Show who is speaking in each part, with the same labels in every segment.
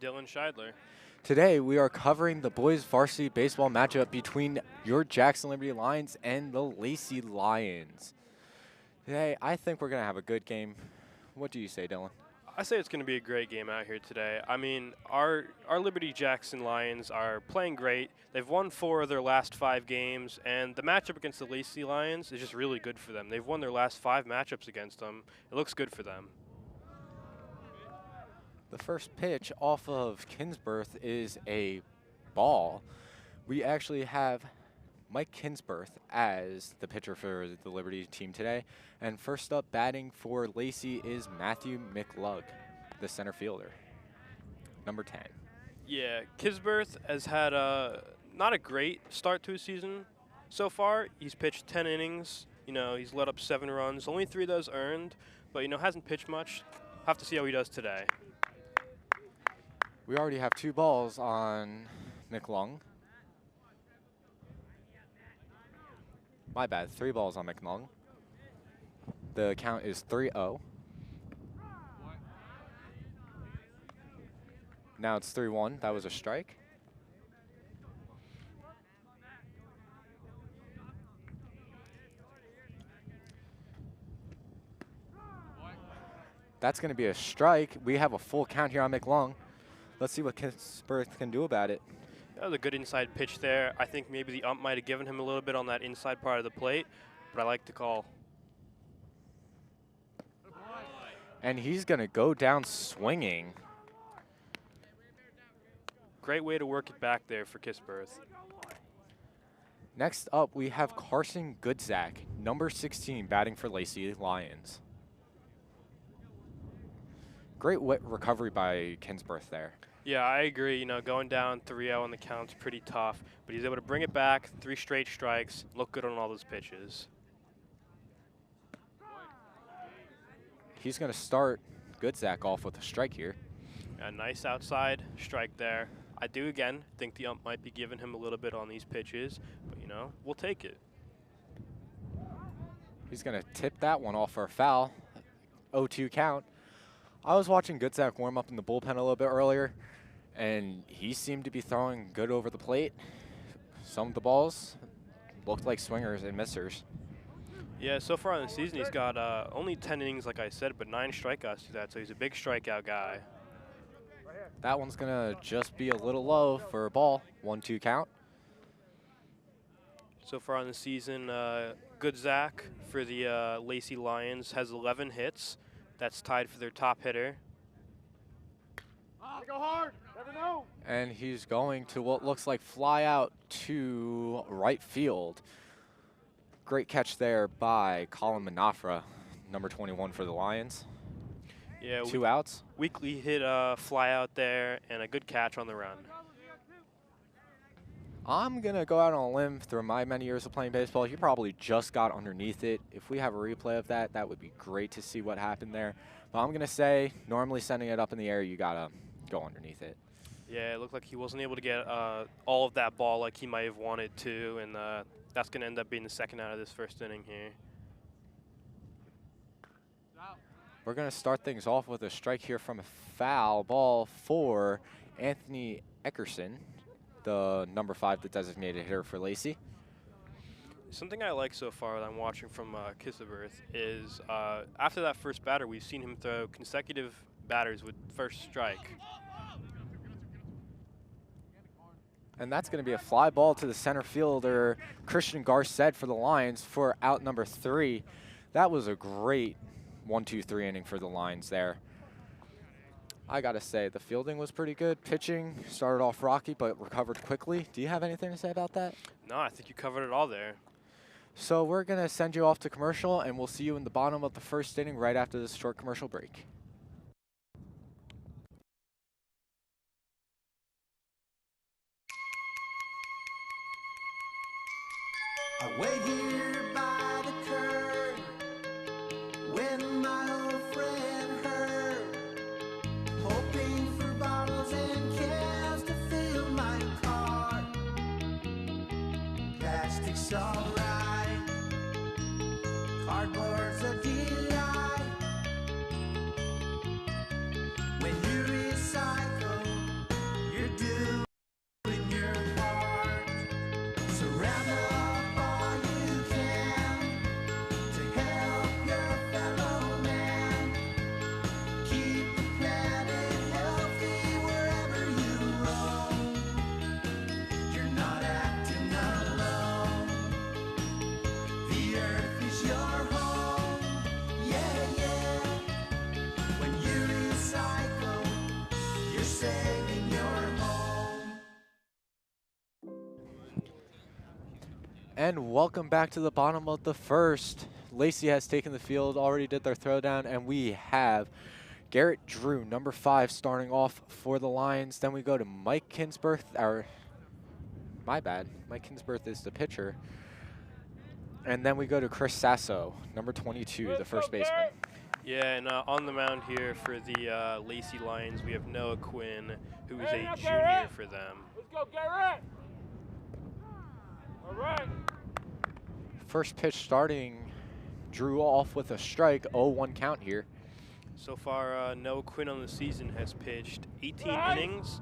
Speaker 1: Dylan Scheidler.
Speaker 2: Today we are covering the boys varsity baseball matchup between your Jackson Liberty Lions and the Lacey Lions. Today I think we're going to have a good game. What do you say, Dylan?
Speaker 1: I say it's going to be a great game out here today. I mean, our Liberty Jackson Lions are playing great. They've won 4 of their last 5 games, and the matchup against the Lacey Lions is just really good for them. They've won their last 5 matchups against them. It looks good for them.
Speaker 2: The first pitch off of Kinsberth is a ball. We actually have Mike Kinsberth as the pitcher for the Liberty team today. And first up batting for Lacey is Matthew McLugg, the center fielder, number 10.
Speaker 1: Yeah, Kisberth has had not a great start to his season so far. He's pitched 10 innings. He's let up 7 runs, only 3 of those earned, but hasn't pitched much. Have to see how he does today.
Speaker 2: We already have 2 balls on McLung. My bad, 3 balls on McLung. The count is 3-0. Now it's 3-1. That was a strike. That's going to be a strike. We have a full count here on McLung. Let's see what Kinsberth can do about it.
Speaker 1: That was a good inside pitch there. I think maybe the ump might have given him a little bit on that inside part of the plate, but I like the call.
Speaker 2: And he's going to go down swinging.
Speaker 1: Great way to work it back there for Kisberth.
Speaker 2: Next up, we have Carson Goodzak, number 16, batting for Lacey Lions. Great recovery by Kinsberth there.
Speaker 1: Yeah, I agree. Going down 3-0 on the count's pretty tough, but he's able to bring it back, 3 straight strikes, look good on all those pitches.
Speaker 2: He's going to start Goodzak off with a strike here.
Speaker 1: A nice outside strike there. I do, again, think the ump might be giving him a little bit on these pitches, but, we'll take it.
Speaker 2: He's going to tip that one off for a foul. 0-2 count. I was watching Goodzak warm up in the bullpen a little bit earlier, and he seemed to be throwing good over the plate. Some of the balls looked like swingers and missers.
Speaker 1: Yeah, so far in the season, he's got only 10 innings, like I said, but 9 strikeouts to that, so he's a big strikeout guy.
Speaker 2: That one's going to just be a little low for a ball. 1-2 count.
Speaker 1: So far in the season, Goodzak for the Lacey Lions has 11 hits. That's tied for their top hitter.
Speaker 3: Go hard. Never know.
Speaker 2: And he's going to what looks like fly out to right field. Great catch there by Colin Manafra, number 21 for the Lions.
Speaker 1: Yeah,
Speaker 2: 2 outs.
Speaker 1: Weekly hit fly out there and a good catch on the run.
Speaker 2: I'm going to go out on a limb through my many years of playing baseball. He probably just got underneath it. If we have a replay of that, that would be great to see what happened there. But I'm going to say, normally sending it up in the air, you got to go underneath it.
Speaker 1: Yeah, it looked like he wasn't able to get all of that ball like he might have wanted to, and that's going to end up being the second out of this first inning here.
Speaker 2: We're going to start things off with a strike here from a foul ball for Anthony Eckerson, the number 5, the designated hitter for Lacey.
Speaker 1: Something I like so far that I'm watching from Kisberth is after that first batter, we've seen him throw consecutive batters with first strike.
Speaker 2: And that's going to be a fly ball to the center fielder, Christian Garcet for the Lions for out number 3. That was a great 1-2-3 inning for the Lions there. I got to say, the fielding was pretty good. Pitching started off rocky, but recovered quickly. Do you have anything to say about that?
Speaker 1: No, I think you covered it all there.
Speaker 2: So we're going to send you off to commercial, and we'll see you in the bottom of the first inning right after this short commercial break.
Speaker 4: I wait here by the curb when my old friend heard, hoping for bottles and cans to fill my car. Plastic's alright, cardboard's a delight. When you recycle begging your home.
Speaker 2: And welcome back to the bottom of the first. Lacey has taken the field, already did their throwdown, and we have Garrett Drew, number 5, starting off for the Lions. Then we go to Mike Kinsberth, my bad, Mike Kinsberth is the pitcher. And then we go to Chris Sasso, number 22, the first baseman.
Speaker 1: Yeah, and on the mound here for the Lacey Lions, we have Noah Quinn, who is a junior for them.
Speaker 3: Let's go, Garrett! All right.
Speaker 2: First pitch starting, Drew off with a strike, 0-1 count here.
Speaker 1: So far, Noah Quinn on the season has pitched 18 innings,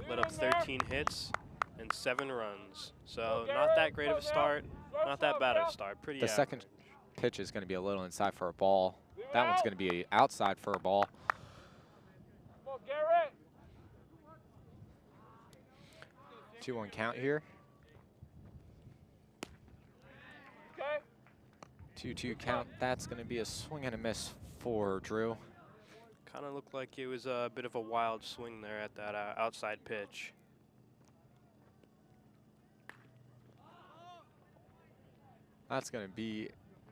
Speaker 1: let up 13 hits, and 7 runs. So not that great of a start, not that bad of a start, pretty
Speaker 2: The
Speaker 1: average.
Speaker 2: second pitch is going to be a little inside for a ball. That one's going to be outside for a ball.
Speaker 3: Come on, Garrett!
Speaker 2: 2-1 count here.
Speaker 3: Okay.
Speaker 2: 2-2 count. That's going to be a swing and a miss for Drew.
Speaker 1: Kind of looked like it was a bit of a wild swing there at that outside pitch.
Speaker 2: That's going to be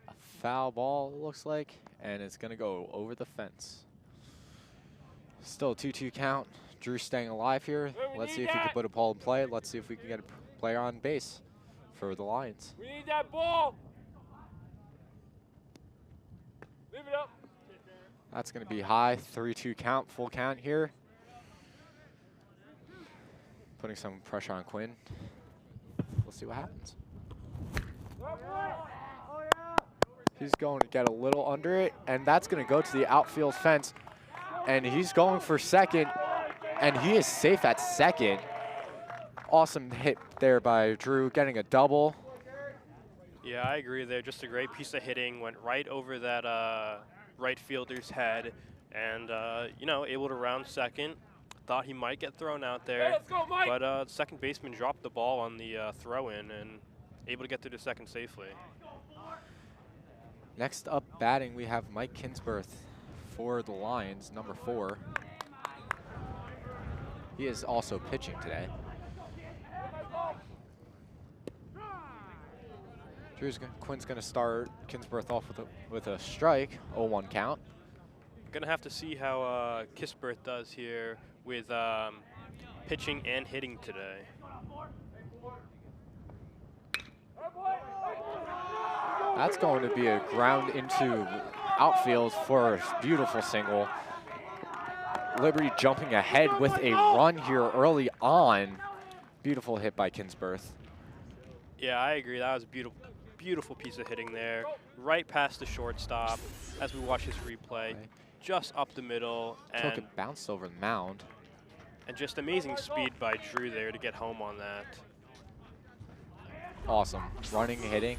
Speaker 2: a foul ball, it looks like, and it's going to go over the fence. Still a 2-2 count. Drew staying alive here. Let's see if he can put a ball in play. Let's see if we can get a player on base for the Lions.
Speaker 3: We need that ball! Leave it up.
Speaker 2: That's going to be high. 3-2 count, full count here. Putting some pressure on Quinn. We'll see what happens. He's going to get a little under it, and that's going to go to the outfield fence. And he's going for second, and he is safe at second. Awesome hit there by Drew, getting a double.
Speaker 1: Yeah, I agree there. Just a great piece of hitting. Went right over that right fielder's head and, you know, able to round second. Thought he might get thrown out there.
Speaker 3: Hey, let's go, Mike!
Speaker 1: But the second baseman dropped the ball on the throw-in and able to get to the second safely.
Speaker 2: Next up batting, we have Mike Kinsberth for the Lions, number 4. He is also pitching today. Quinn's going to start Kinsberth off with a strike, 0-1 count.
Speaker 1: Gonna have to see how Kinsberth does here with pitching and hitting today.
Speaker 2: That's going to be a ground into outfield for a beautiful single. Liberty jumping ahead with a run here early on. Beautiful hit by Kinsberth.
Speaker 1: Yeah, I agree. That was a beautiful piece of hitting there. Right past the shortstop as we watch his replay. Just up the middle.
Speaker 2: Took
Speaker 1: And,
Speaker 2: it, bounced over the mound.
Speaker 1: and just amazing speed by Drew there to get home on that.
Speaker 2: Awesome. Running, hitting.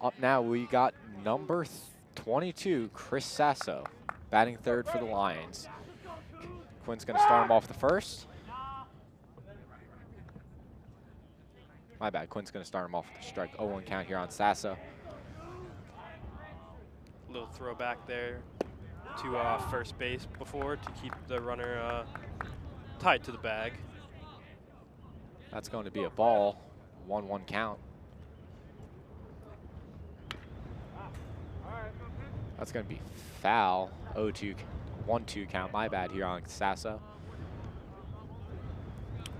Speaker 2: Up now, we got number 22, Chris Sasso, batting third for the Lions. Quinn's going to start him off the first. My bad, Quinn's going to start him off with a strike. 0-1 count here on Sasso.
Speaker 1: Little throwback there to first base before to keep the runner tied to the bag.
Speaker 2: That's going to be a ball. 1-1 count. That's going to be foul. 1-2 count. My bad here on Sasso.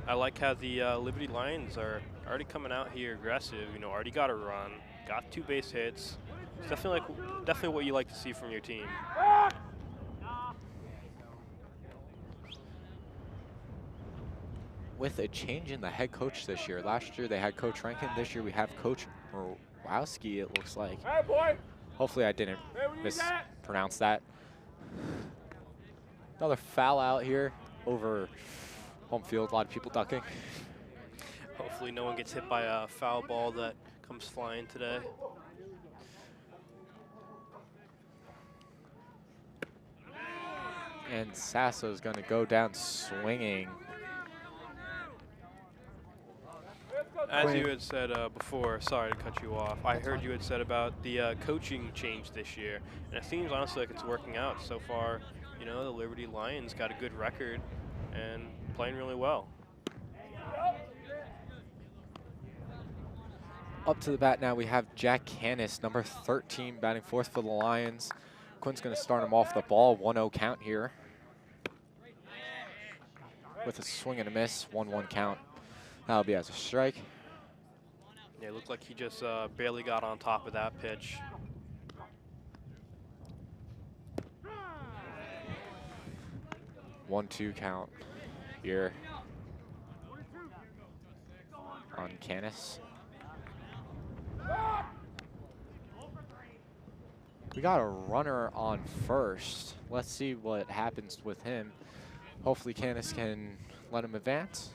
Speaker 1: I like how the Liberty Lions are already coming out here aggressive. You know, already got a run, got 2 base hits. It's definitely what you like to see from your team.
Speaker 2: With a change in the head coach this year. Last year they had Coach Rankin. This year we have Coach Morowski, it looks like.
Speaker 3: Hey, boy!
Speaker 2: Hopefully I didn't
Speaker 3: Hey, we need that!
Speaker 2: mispronounce that. Another foul out here over home field. A lot of people ducking.
Speaker 1: Hopefully no one gets hit by a foul ball that comes flying today.
Speaker 2: And Sasso's going to go down swinging.
Speaker 1: As you had said before, sorry to cut you off, I heard you had said about the coaching change this year, and it seems honestly like it's working out so far. You know, the Liberty Lions got a good record and playing really well.
Speaker 2: Up to the bat now, we have Jack Canis, number 13, batting fourth for the Lions. Quinn's going to start him off the ball, 1-0 count here. With a swing and a miss, 1-1 count. That'll be as a strike.
Speaker 1: Yeah, it looked like he just barely got on top of that pitch.
Speaker 2: 1-2 count here on Canis. We got a runner on first. Let's see what happens with him. Hopefully Canis can let him advance.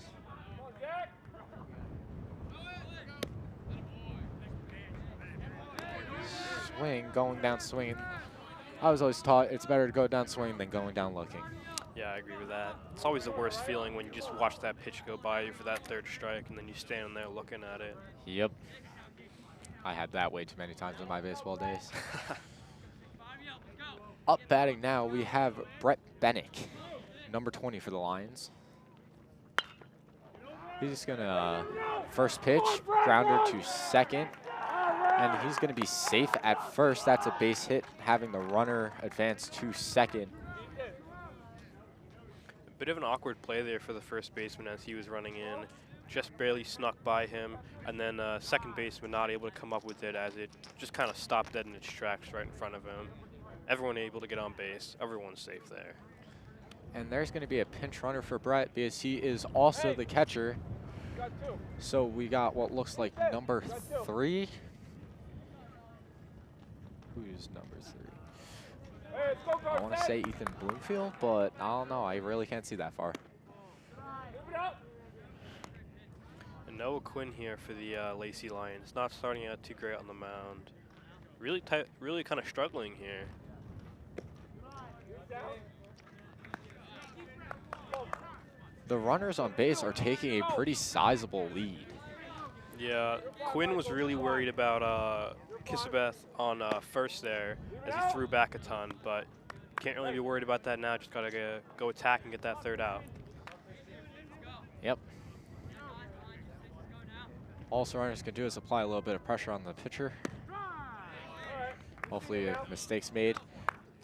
Speaker 2: Swing, going down swinging. I was always taught it's better to go down swinging than going down looking.
Speaker 1: Yeah, I agree with that. It's always the worst feeling when you just watch that pitch go by you for that third strike and then you stand there looking at it.
Speaker 2: Yep. I had that way too many times in my baseball days. Up batting now, we have Brett Bennick, number 20 for the Lions. He's just gonna first pitch, grounder to second, and he's gonna be safe at first. That's a base hit, having the runner advance to second.
Speaker 1: A bit of an awkward play there for the first baseman as he was running in. Just barely snuck by him, and then second baseman not able to come up with it as it just kind of stopped dead in its tracks right in front of him. Everyone able to get on base. Everyone's safe there.
Speaker 2: And there's going to be a pinch runner for Brett because he is also the catcher. So we got what looks like number 3. Who's number 3? I want to say Ethan Bloomfield, but I don't know. I really can't see that far.
Speaker 1: And Noah Quinn here for the Lacey Lions. Not starting out too great on the mound. Really kind of struggling here.
Speaker 2: The runners on base are taking a pretty sizable lead.
Speaker 1: Yeah, Quinn was really worried about Kisabeth on first there as he threw back a ton, but can't really be worried about that now. Just gotta go attack and get that third out.
Speaker 2: Yep. All runners can do is apply a little bit of pressure on the pitcher. Hopefully a mistake's made.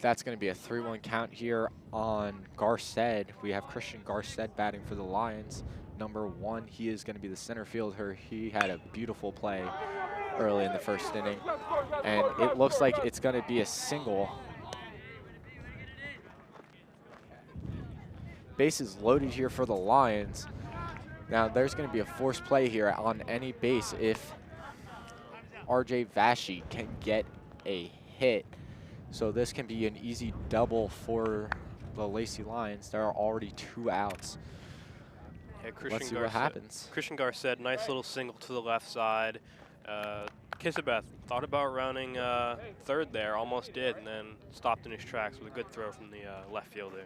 Speaker 2: That's going to be a 3-1 count here on Garced. We have Christian Garced batting for the Lions. Number 1, he is going to be the center fielder. He had a beautiful play early in the first inning. And it looks like it's going to be a single. Bases loaded here for the Lions. Now there's going to be a forced play here on any base if RJ Vashi can get a hit. So this can be an easy double for the Lacey Lions. There are already 2 outs.
Speaker 1: Yeah,
Speaker 2: Let's see what happens.
Speaker 1: Christian Garced, nice little single to the left side. Kisabeth thought about rounding third there, almost did, and then stopped in his tracks with a good throw from the left fielder.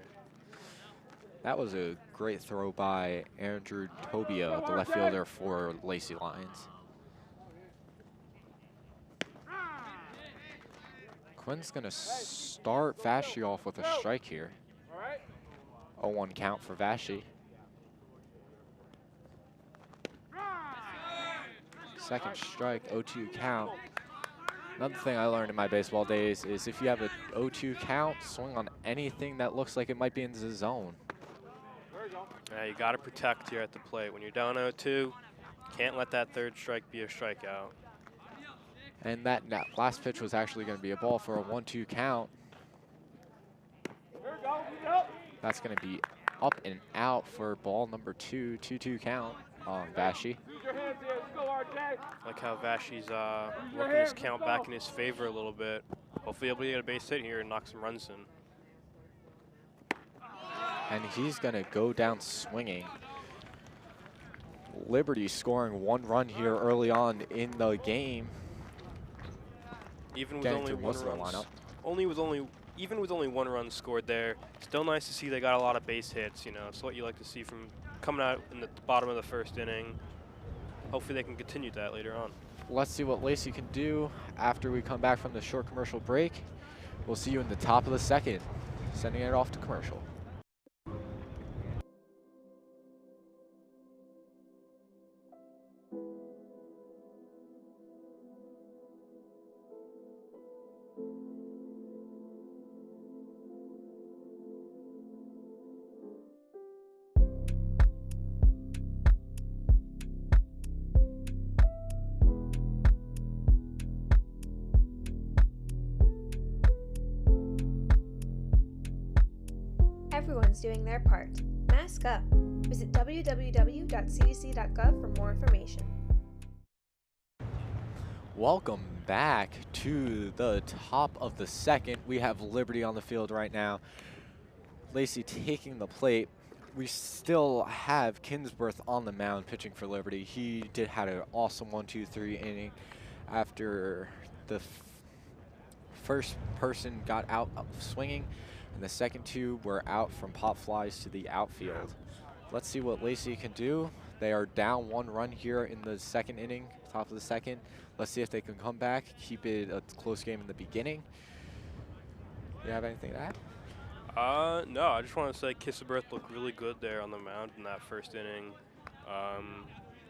Speaker 2: That was a great throw by Andrew Tobia, the left fielder for Lacey Lions. Quinn's going to start Vashi off with a strike here. 0-1 count for Vashi. Second strike, 0-2 count. Another thing I learned in my baseball days is if you have a 0-2 count, swing on anything that looks like it might be in the zone.
Speaker 1: Yeah, you got to protect here at the plate. When you're down 0-2, can't let that third strike be a strikeout.
Speaker 2: And that last pitch was actually going to be a ball for a 1-2 count. That's going to be up and out for ball number 2, 2-2 count on Vashi.
Speaker 1: I like how Vashi's working his count back in his favor a little bit. Hopefully able to get a base hit here and knock some runs in.
Speaker 2: And he's going to go down swinging. Liberty scoring 1 run here early on in the game.
Speaker 1: Even with only 1 run, even with only 1 run scored there, still nice to see they got a lot of base hits. You know, it's what you like to see from coming out in the bottom of the first inning. Hopefully they can continue that later on.
Speaker 2: Let's see what Lacey can do after we come back from the short commercial break. We'll see you in the top of the second. sending it off to commercial.
Speaker 5: Everyone's doing their part. Mask up. Visit www.cdc.gov for more information.
Speaker 2: Welcome back to the top of the second. We have Liberty on the field right now. Lacey taking the plate. We still have Kinsworth on the mound pitching for Liberty. He had an awesome 1-2-3 inning after the first person got out swinging, and the second two were out from pop flies to the outfield. Let's see what Lacey can do. They are down 1 run here in the second inning, top of the second. Let's see if they can come back, keep it a close game in the beginning. You have anything to add?
Speaker 1: No, I just want to say Kissaberth looked really good there on the mound in that first inning.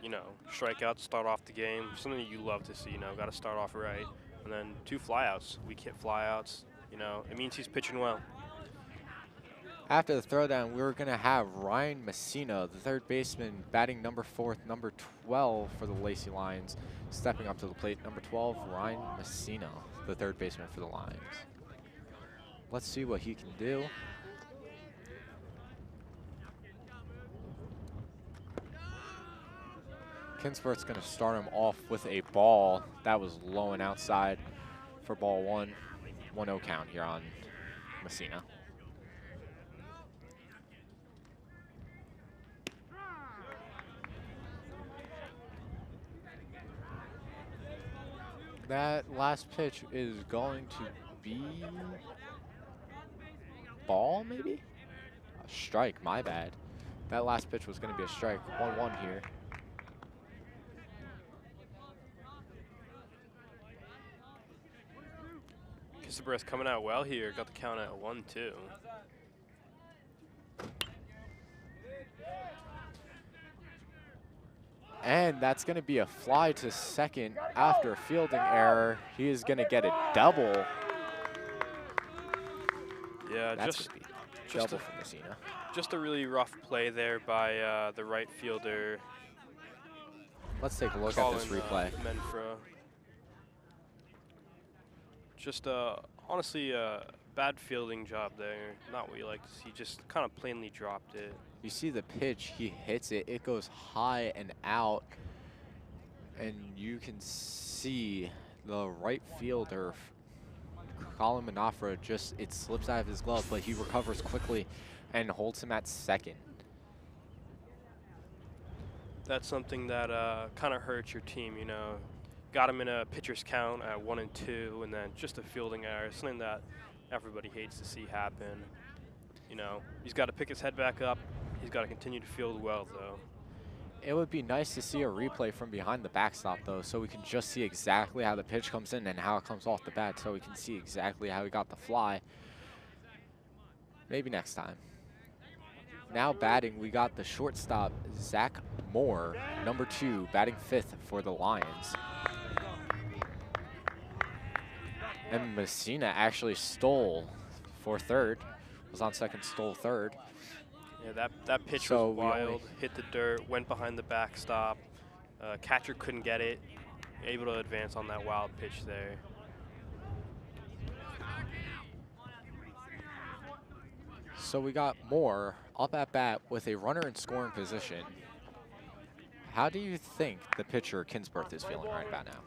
Speaker 1: You know, strikeouts start off the game, something that you love to see, you know, got to start off right. And then 2 flyouts, weak hit flyouts, you know, it means he's pitching well.
Speaker 2: After the throwdown, we're going to have Ryan Messina, the third baseman, batting number 4, number 12 for the Lacey Lions, stepping up to the plate. Number 12, Ryan Messina, the third baseman for the Lions. Let's see what he can do. Kinsworth's going to start him off with a ball. That was low and outside for ball 1. 1-0 count here on Messina. That last pitch is going to be ball, maybe? A strike, my bad. That last pitch was going to be a strike. 1-1 here.
Speaker 1: Kissaberth coming out well here, got the count at 1-2.
Speaker 2: And that's going to be a fly to second after a fielding error. He is going to get a double.
Speaker 1: Yeah,
Speaker 2: That's
Speaker 1: just
Speaker 2: double for Messina.
Speaker 1: Just a really rough play there by the right fielder.
Speaker 2: Let's take a look at this replay.
Speaker 1: Menfra. Just honestly a bad fielding job there. Not what you like to see. Just kind of plainly dropped it.
Speaker 2: You see the pitch, he hits it, it goes high and out, and you can see the right fielder, Colin Manafra, it slips out of his glove, but he recovers quickly and holds him at second.
Speaker 1: That's something that kind of hurts your team, you know. Got him in a pitcher's count at 1 and 2, and then just a fielding error, something that everybody hates to see happen. You know, he's got to pick his head back up. He's got to continue to field well, though.
Speaker 2: It would be nice to see a replay from behind the backstop, though, so we can just see exactly how the pitch comes in and how it comes off the bat, so we can see exactly how he got the fly. Maybe next time. Now batting, we got the shortstop, Zach Moore, number 2, batting 5th for the Lions. And Messina actually stole for third, was on second, stole third.
Speaker 1: Yeah, that pitch
Speaker 2: So
Speaker 1: was wild, hit the dirt, went behind the backstop. Catcher couldn't get it, able to advance on that wild pitch there.
Speaker 2: So we got Moore up at bat with a runner in scoring position. How do you think the pitcher, Kinsworth, is feeling right about now?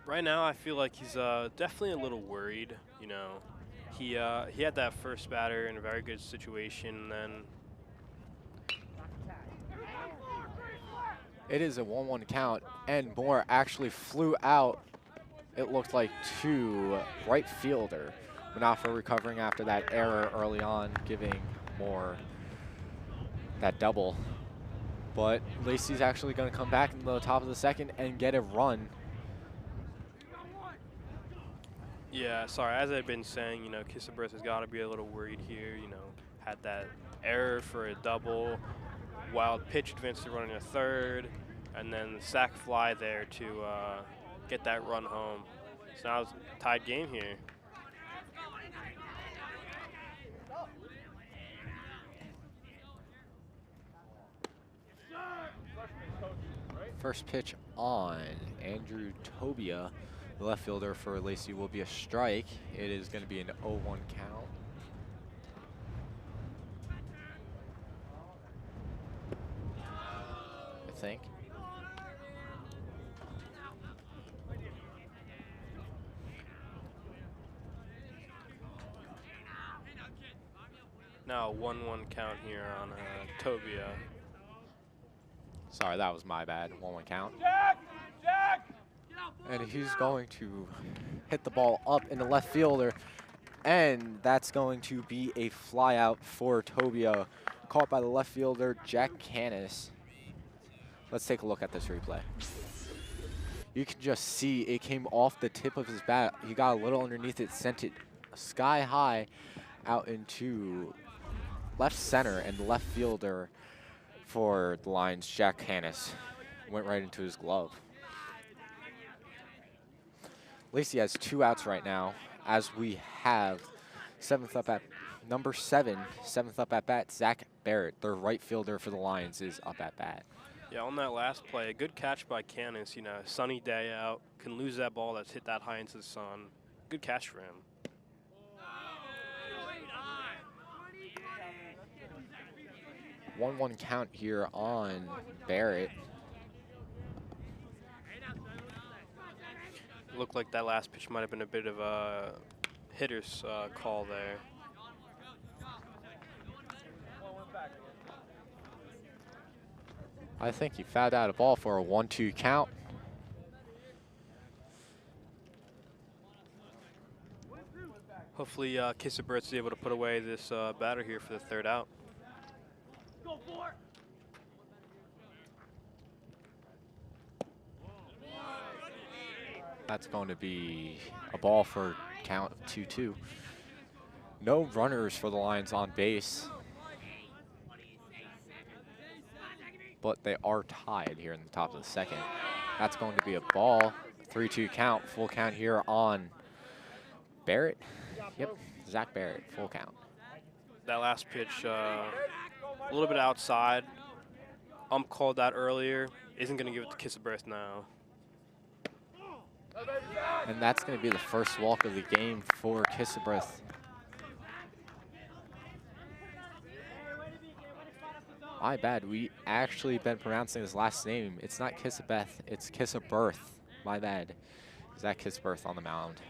Speaker 1: Right now, I feel like he's definitely a little worried. You know, he had that first batter in a very good situation, and then
Speaker 2: it is a 1-1 count, and Moore actually flew out, it looked like, to right fielder. Manafra recovering after that error early on, giving Moore that double. But Lacey's actually going to come back in the top of the second and get a run.
Speaker 1: Yeah, sorry. As I've been saying, Kissaberth has got to be a little worried here. Had that error for a double, wild pitch advance to running a third, and then the sac fly there to get that run home. So now it's a tied game here.
Speaker 2: First pitch on Andrew Tobia, the left fielder for Lacey, will be a strike. It is going to be an 0-1 count. I think.
Speaker 1: Now 1-1 count here on Tobia.
Speaker 2: Sorry, that was my bad. 1-1 count.
Speaker 3: Jack! Jack!
Speaker 2: And he's going to hit the ball up in the left fielder. And that's going to be a fly out for Tobia, caught by the left fielder, Jack Canis. Let's take a look at this replay. You can just see it came off the tip of his bat. He got a little underneath it, sent it sky high out into left center, and the left fielder for the Lions, Jack Canis, went right into his glove. Lacey has 2 outs right now, as we have number 7, seventh up at bat, Zach Barrett, their right fielder for the Lions, is up at bat.
Speaker 1: Yeah, on that last play, a good catch by Canis. Sunny day out, can lose that ball that's hit that high into the sun. Good catch for him.
Speaker 2: One count here on Barrett.
Speaker 1: It looked like that last pitch might have been a bit of a hitter's call there.
Speaker 2: I think he fouled out a ball for a 1-2 count.
Speaker 1: Hopefully Kissaberth is able to put away this batter here for the 3rd out.
Speaker 3: Go for it!
Speaker 2: That's going to be a ball for count of 2-2. No runners for the Lions on base, but they are tied here in the top of the 2nd. That's going to be a ball. 3-2 count, full count here on Barrett. Yep, Zach Barrett, full count.
Speaker 1: That last pitch, a little bit outside. Called that earlier. Isn't going to give it to Kissaberth now.
Speaker 2: And that's going to be the first walk of the game for Kissaberth. My bad, we actually been pronouncing his last name. It's not Kissaberth, it's Kissaberth. My bad. Zach Kissaberth on the mound.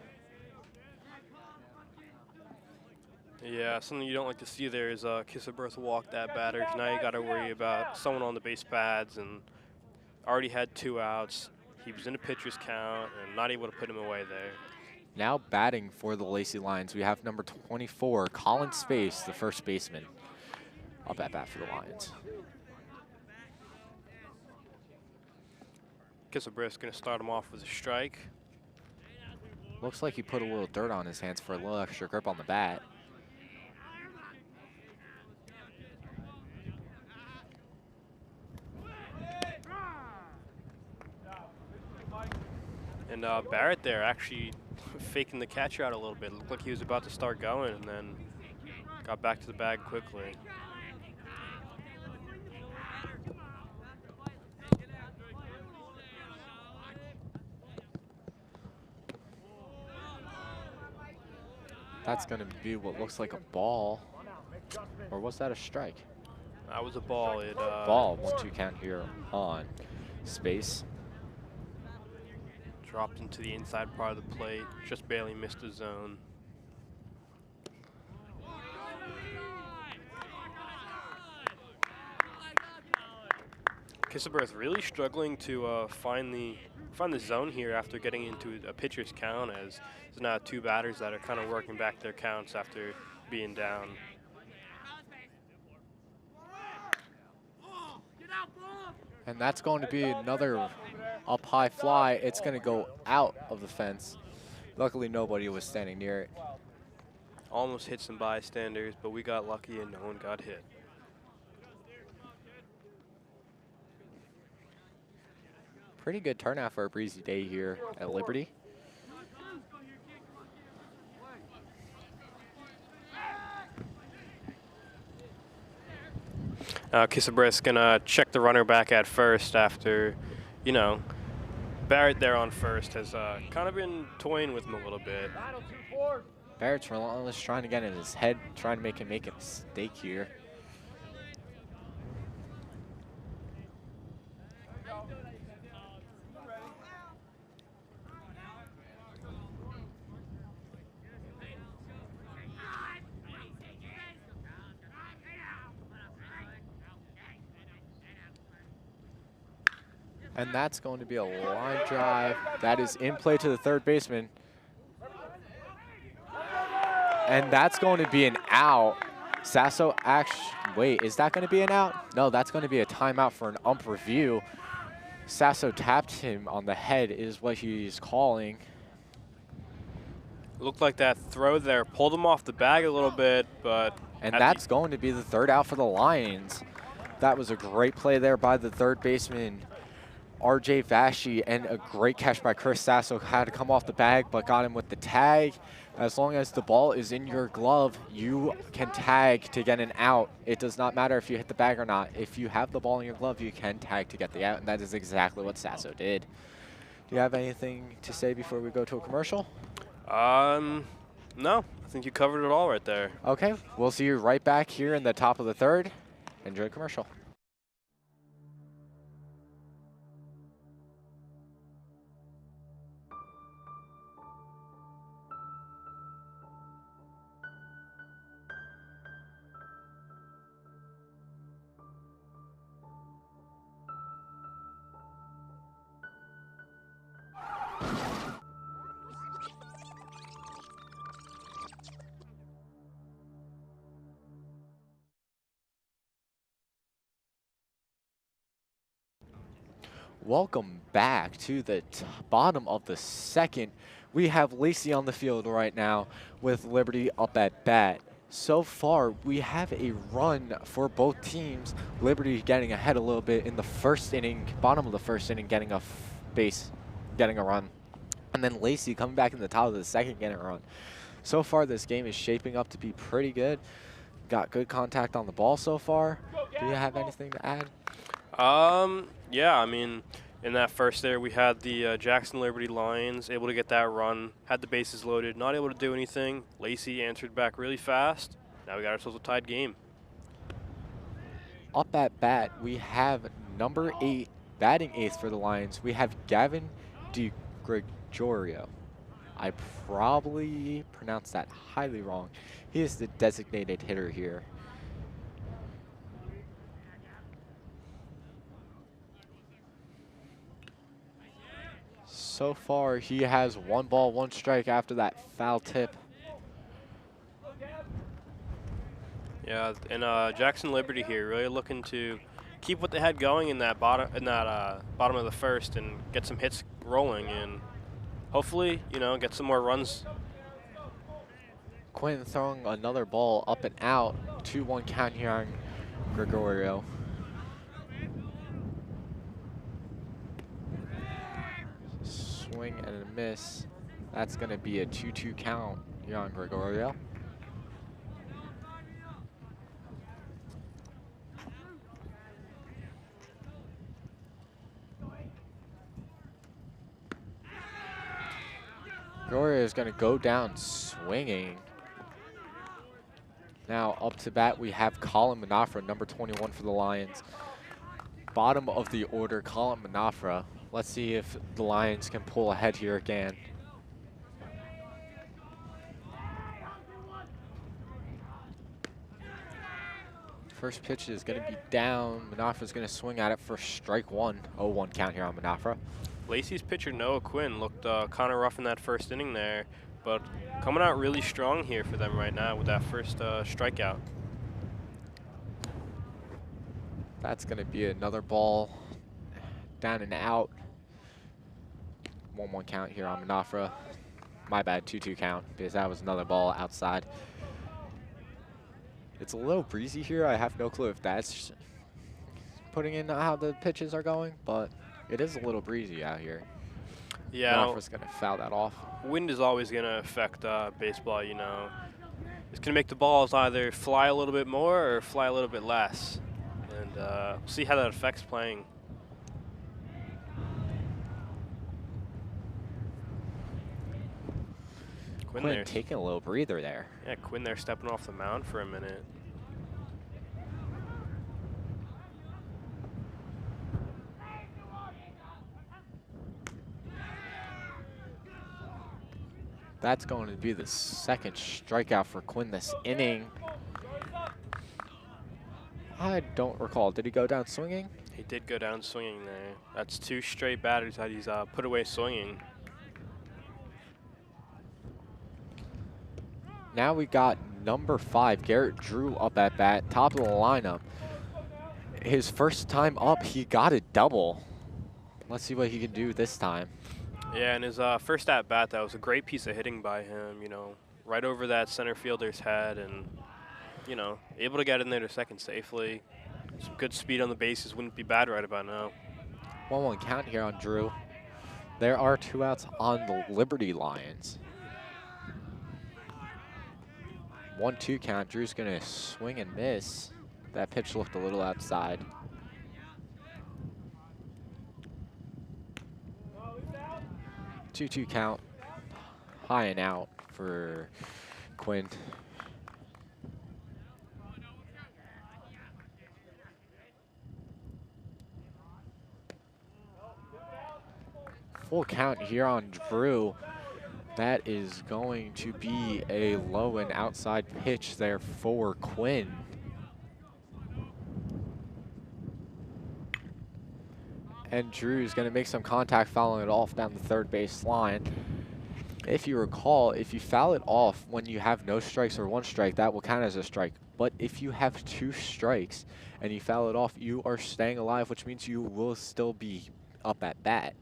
Speaker 1: Yeah, something you don't like to see there is Kissaberth walk that batter. Now you got to worry about someone on the base pads, and already had 2 outs. He was in a pitcher's count and not able to put him away there.
Speaker 2: Now batting for the Lacey Lions, we have number 24, Colin Space, the first baseman, up at bat for the Lions.
Speaker 1: Kissaberth's going to start him off with a strike.
Speaker 2: Looks like he put a little dirt on his hands for a little extra grip on the bat.
Speaker 1: And Barrett there actually faking the catcher out a little bit. Looked like he was about to start going and then got back to the bag quickly.
Speaker 2: That's going to be what looks like a ball. Or was that a strike?
Speaker 1: That was a ball.
Speaker 2: Ball, 1-2 count here on Space.
Speaker 1: Dropped into the inside part of the plate, just barely missed the zone. Kissaberth really struggling to find the zone here after getting into a pitcher's count, as there's now 2 batters that are kind of working back their counts after being down.
Speaker 2: And that's going to be another up high fly. It's going to go out of the fence Luckily, nobody was standing near it.
Speaker 1: Almost hit some bystanders, but we got lucky and no one got hit.
Speaker 2: Pretty good turnout for a breezy day here at Liberty.
Speaker 1: Kissabrisk's gonna check the runner back at first after, you know, Barrett there on first has kind of been toying with him a little bit.
Speaker 2: Barrett's relentless, trying to get in his head, trying to make him make a mistake here. And that's going to be a line drive. That is in play to the third baseman. And that's going to be an out. Sasso actually, wait, is that going to be an out? No, that's going to be a timeout for an ump review. Sasso tapped him on the head is what he's calling.
Speaker 1: Looked like that throw there pulled him off the bag a little bit, but...
Speaker 2: And that's going to be the third out for the Lions. That was a great play there by the third baseman, RJ Vashi, and a great catch by Chris Sasso. Had to come off the bag, but got him with the tag. As long as the ball is in your glove, you can tag to get an out. It does not matter if you hit the bag or not. If you have the ball in your glove, you can tag to get the out, and that is exactly what Sasso did. Do you have anything to say before we go to a commercial?
Speaker 1: No. I think you covered it all right there.
Speaker 2: Okay, we'll see you right back here in the top of the third. Enjoy the commercial. Welcome back to the bottom of the second. We have Lacey on the field right now with Liberty up at bat. So far, we have a run for both teams. Liberty getting ahead a little bit in the first inning, bottom of the first inning, getting a base, getting a run. And then Lacey coming back in the top of the second, getting a run. So far, this game is shaping up to be pretty good. Got good contact on the ball so far. Do you have anything to add?
Speaker 1: Yeah, I mean, in that first there, we had the Jackson Liberty Lions able to get that run, had the bases loaded, not able to do anything. Lacey answered back really fast. Now we got ourselves a tied game.
Speaker 2: Up at bat, we have number 8, batting 8th for the Lions. We have Gavin DiGregorio. I probably pronounced that highly wrong. He is the designated hitter here. So far, he has 1 ball, 1 strike after that foul tip.
Speaker 1: Yeah, and Jackson Liberty here really looking to keep what they had going in that bottom of the first and get some hits rolling and hopefully, you know, get some more runs.
Speaker 2: Quinn throwing another ball up and out. 2-1 count here on Gregorio. Swing and a miss. That's going to be a 2-2 count here on Gregorio. Gregorio is going to go down swinging. Now up to bat we have Colin Manafra, number 21 for the Lions. Bottom of the order, Colin Manafra. Let's see if the Lions can pull ahead here again. First pitch is going to be down. Manafra's going to swing at it for strike 1. 0-1 count here on Manafra.
Speaker 1: Lacey's pitcher, Noah Quinn, looked kind of rough in that first inning there, but coming out really strong here for them right now with that first strikeout.
Speaker 2: That's going to be another ball down and out. 1-1 count here on Manafra. My bad, 2-2 count, because that was another ball outside. It's a little breezy here. I have no clue if that's putting in how the pitches are going, but it is a little breezy out here.
Speaker 1: Yeah,
Speaker 2: Knopfler's going to foul that off.
Speaker 1: wind is always going to affect baseball, you know. It's going to make the balls either fly a little bit more or fly a little bit less. And we'll see how that affects playing.
Speaker 2: Quinn taking a little breather there.
Speaker 1: Yeah, Quinn there stepping off the mound for a minute.
Speaker 2: That's going to be the second strikeout for Quinn this inning. I don't recall. Did he go down swinging?
Speaker 1: He did go down swinging there. That's 2 straight batters that he's put away swinging.
Speaker 2: Now we got number 5, Garrett Drew, up at bat, top of the lineup. His first time up, he got a double. Let's see what he can do this time.
Speaker 1: Yeah, and his first at bat, that was a great piece of hitting by him, you know, right over that center fielder's head and, you know, able to get in there to second safely. Some good speed on the bases wouldn't be bad right about now.
Speaker 2: 1-1 count here on Drew. There are 2 outs on the Liberty Lions. 1-2 count. Drew's going to swing and miss. That pitch looked a little outside. Two count. High and out for Quinn. Full count here on Drew. That is going to be a low and outside pitch there for Quinn. And Drew's going to make some contact, fouling it off down the third base line. If you recall, if you foul it off when you have no strikes or 1 strike, that will count as a strike. But if you have 2 strikes and you foul it off, you are staying alive, which means you will still be up at bat.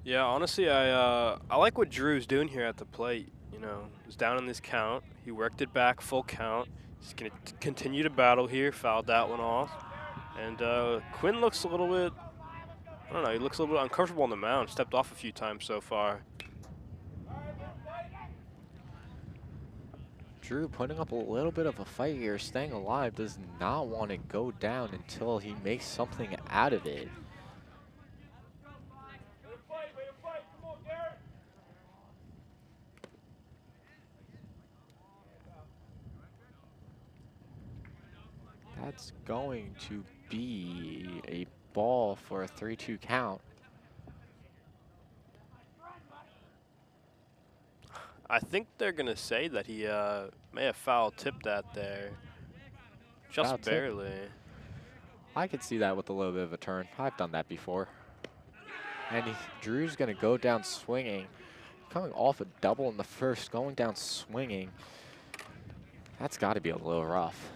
Speaker 1: Yeah, honestly, I like what Drew's doing here at the plate. You know, he's down in this count. He worked it back, full count. He's going to continue to battle here, fouled that one off. And Quinn looks a little bit, I don't know, he looks a little bit uncomfortable on the mound. Stepped off a few times so far.
Speaker 2: Drew putting up a little bit of a fight here, staying alive, does not want to go down until he makes something out of it. That's going to be a ball for a 3-2 count.
Speaker 1: I think they're going to say that he may have foul tipped that there. Just
Speaker 2: Foul tip.
Speaker 1: barely.
Speaker 2: I could see that with a little bit of a turn. I've done that before. And Drew's going to go down swinging. Coming off a double in the first, going down swinging. That's got to be a little rough.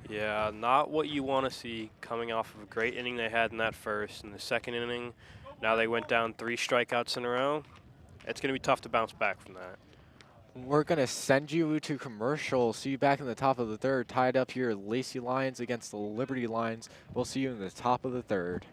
Speaker 1: Yeah, not what you want to see coming off of a great inning they had in that first. In the second inning, now they went down 3 strikeouts in a row. It's going to be tough to bounce back from that.
Speaker 2: We're going to send you to commercial. See you back in the top of the third. Tied up here, Lacey Lions against the Liberty Lions. We'll see you in the top of the third.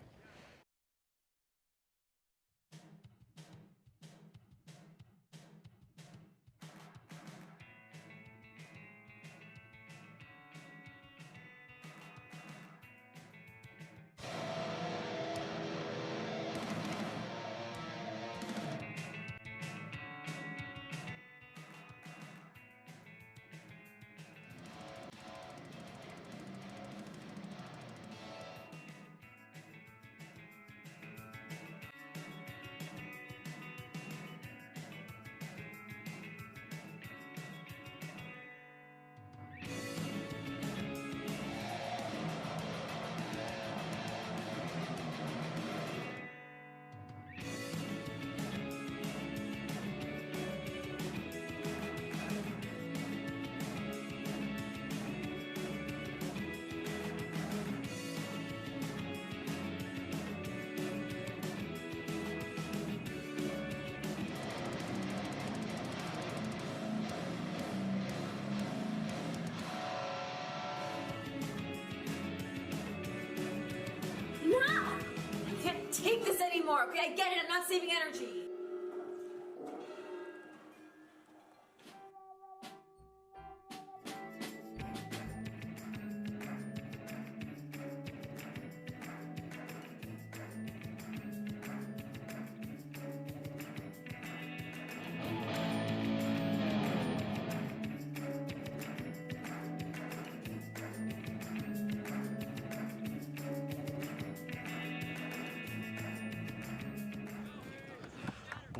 Speaker 6: anymore, okay? I get it. I'm not saving energy.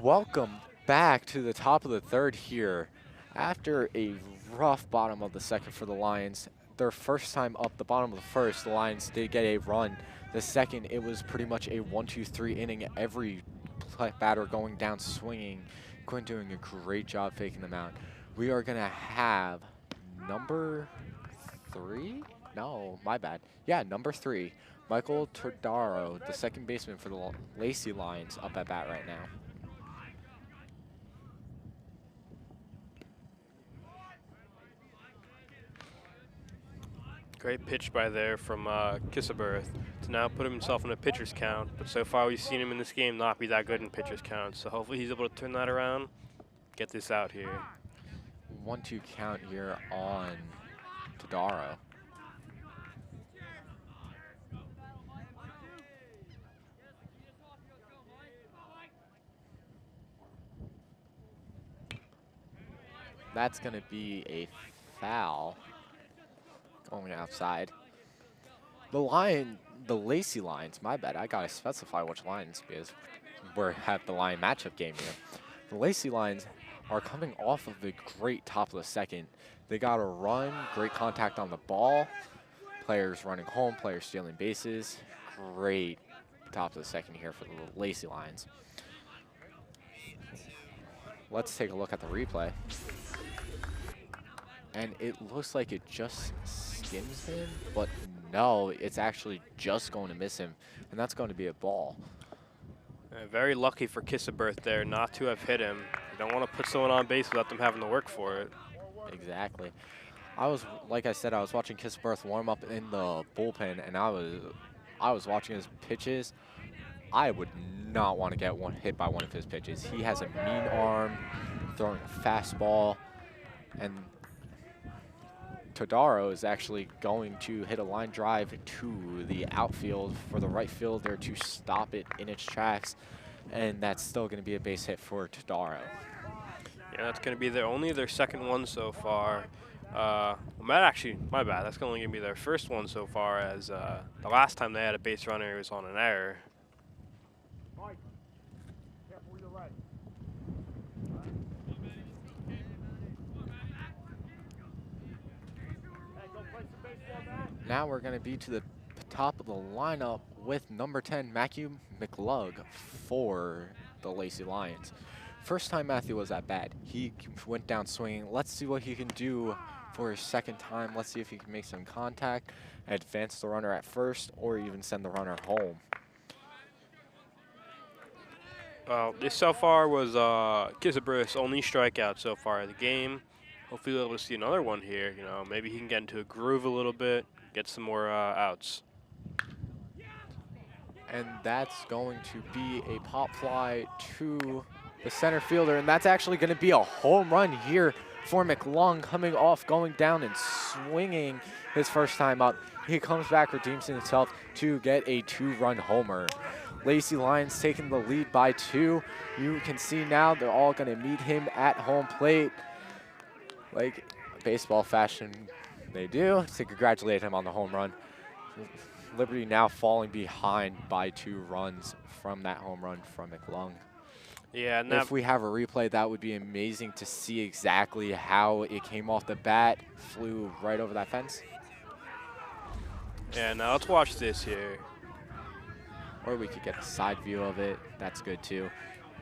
Speaker 2: Welcome back to the top of the third here. After a rough bottom of the second for the Lions, their first time up the bottom of the first, the Lions did get a run. The second, it was pretty much a 1-2-3 inning. Every batter going down swinging. Quinn doing a great job faking them out. We are going to have number 3? No, my bad. Yeah, number 3. Michael Tordaro, the second baseman for the Lacey Lions, up at bat right now.
Speaker 1: Great pitch by there from Kissaberth to now put himself in a pitcher's count. But so far we've seen him in this game not be that good in pitcher's count. So hopefully he's able to turn that around, get this out here.
Speaker 2: 1-2 count here on Todaro. That's going to be a foul going outside. The Lacey Lions, my bad, I got to specify which Lions because we have the Lion matchup game here. The Lacey Lions are coming off of a great top of the second. They got a run, great contact on the ball, players running home, players stealing bases. Great top of the second here for the Lacey Lions. Let's take a look at the replay. And it looks like it just skims him, but no, it's actually just going to miss him, and that's going to be a ball.
Speaker 1: Very lucky for Kissaberth there not to have hit him. You don't want to put someone on base without them having to work for it.
Speaker 2: Exactly. Like I said, I was watching Kissaberth warm up in the bullpen, and I was watching his pitches. I would not want to get hit by one of his pitches. He has a mean arm, throwing a fastball, and Todaro is actually going to hit a line drive to the outfield for the right fielder to stop it in its tracks, and that's still going to be a base hit for Todaro.
Speaker 1: Yeah, that's going to be only their second one so far. My bad. That's only going to be their first one so far, as the last time they had a base runner was on an error.
Speaker 2: Now we're going to be to the top of the lineup with number 10, Matthew McLug for the Lacey Lions. First time Matthew was at bat, he went down swinging. Let's see what he can do for his second time. Let's see if he can make some contact, advance the runner at first, or even send the runner home.
Speaker 1: This so far was Kissaberth's only strikeout so far in the game. Hopefully we'll be able to see another one here. You know, maybe he can get into a groove a little bit, get some more outs.
Speaker 2: And that's going to be a pop fly to the center fielder, and that's actually going to be a home run here for McLung, coming off, going down and swinging his first time up. He comes back, redeems himself to get a 2-run homer. Lacey Lions taking the lead by 2. You can see now they're all going to meet him at home plate. Like baseball fashion they do, to congratulate him on the home run. Liberty now falling behind by 2 runs from that home run from McLung.
Speaker 1: Yeah, and
Speaker 2: if we have a replay, that would be amazing to see exactly how it came off the bat, flew right over that fence.
Speaker 1: Yeah, now let's watch this here.
Speaker 2: Or we could get a side view of it. That's good too.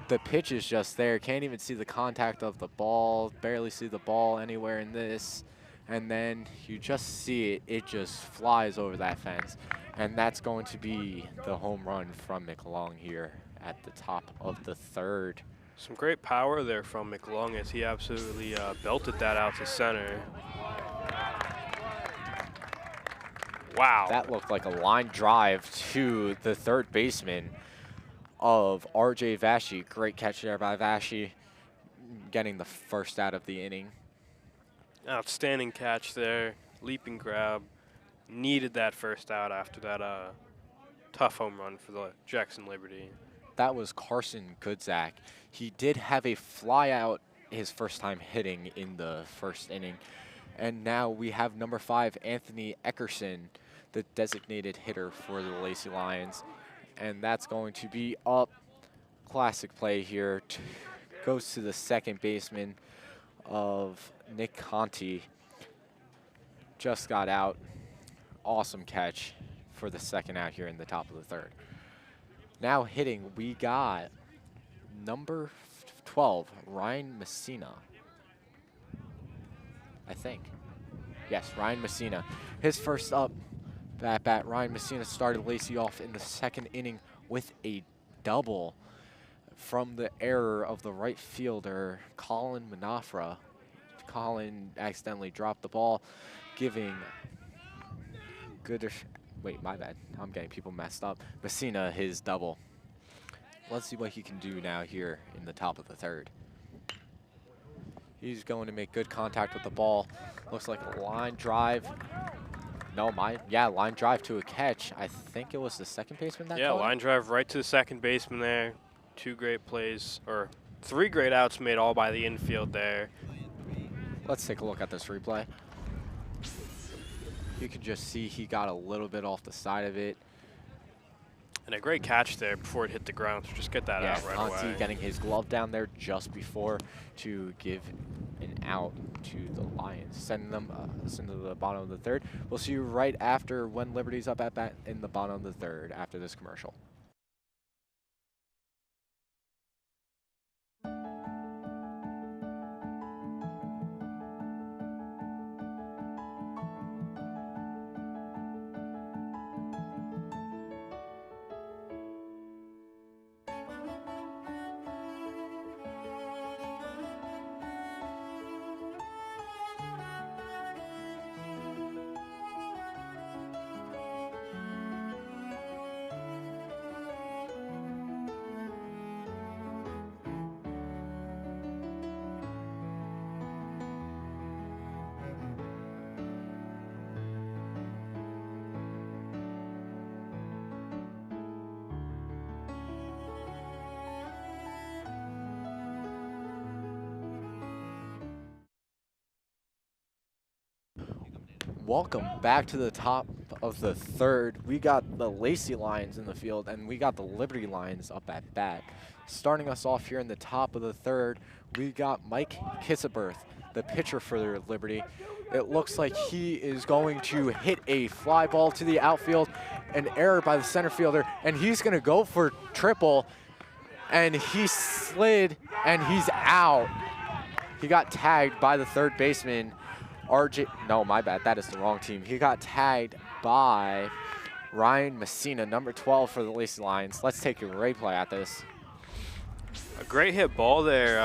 Speaker 2: The pitch is just there. Can't even see the contact of the ball. Barely see the ball anywhere in this. And then you just see it. It just flies over that fence. And that's going to be the home run from McLung here at the top of the third.
Speaker 1: Some great power there from McLung as he absolutely belted that out to center. Wow.
Speaker 2: That looked like a line drive to the third baseman. of RJ Vashi. Great catch there by Vashi, getting the first out of the inning.
Speaker 1: Outstanding catch there. Leaping grab. Needed that first out after that tough home run for the Jackson Liberty.
Speaker 2: That was Carson Goodzak. He did have a fly out his first time hitting in the first inning. And now we have number 5, Anthony Eckerson, the designated hitter for the Lacey Lions. And that's going to be up. Classic play here. Goes to the second baseman of Nick Conti. Just got out. Awesome catch for the second out here in the top of the third. Now hitting, we got number 12, Ryan Messina. I think. Yes, Ryan Messina. His first up at bat. Ryan Messina started Lacey off in the second inning with a double from the error of the right fielder, Colin Manafra. Colin accidentally dropped the ball, giving wait, my bad. I'm getting people messed up. Messina his double. Let's see what he can do now here in the top of the third. He's going to make good contact with the ball. Looks like a line drive. No, line drive to a catch. I think it was the second baseman that caught it?
Speaker 1: Line drive right to the second baseman there. 2 great plays, or 3 great outs made all by the infield there.
Speaker 2: Let's take a look at this replay. You can just see he got a little bit off the side of it.
Speaker 1: And a great catch there before it hit the ground, so just get that out right
Speaker 2: Conti
Speaker 1: away.
Speaker 2: getting his glove down there just before to give an out to the Lions, sending them into the bottom of the third. We'll see you right after when Liberty's up at bat in the bottom of the third after this commercial. Welcome back to the top of the third. We got the Lacey Lions in the field, and we got the Liberty Lions up at bat. Starting us off here in the top of the third, we got Mike Kissaberth, the pitcher for Liberty. It looks like he is going to hit a fly ball to the outfield, an error by the center fielder, and he's going to go for triple, and he slid, and he's out. He got tagged by the third baseman, no, my bad, that is the wrong team. He got tagged by Ryan Messina, number 12 for the Lacey Lions. Let's take a replay at this.
Speaker 1: A great hit ball there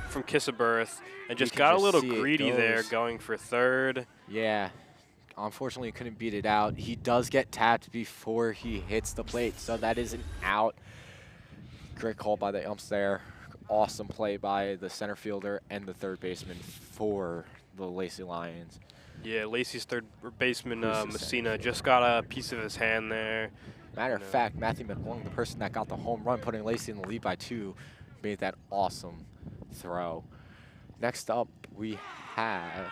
Speaker 1: from Kissaberth, and just got a little greedy there going for third.
Speaker 2: Yeah, unfortunately couldn't beat it out. He does get tapped before he hits the plate, so that is an out. Great call by the umps there. Awesome play by the center fielder and the third baseman for the Lacey Lions.
Speaker 1: Yeah, Lacey's third baseman, Messina, just got a piece of his hand there.
Speaker 2: Matter of fact, Matthew McClung, the person that got the home run, putting Lacey in the lead by 2, made that awesome throw. Next up, we have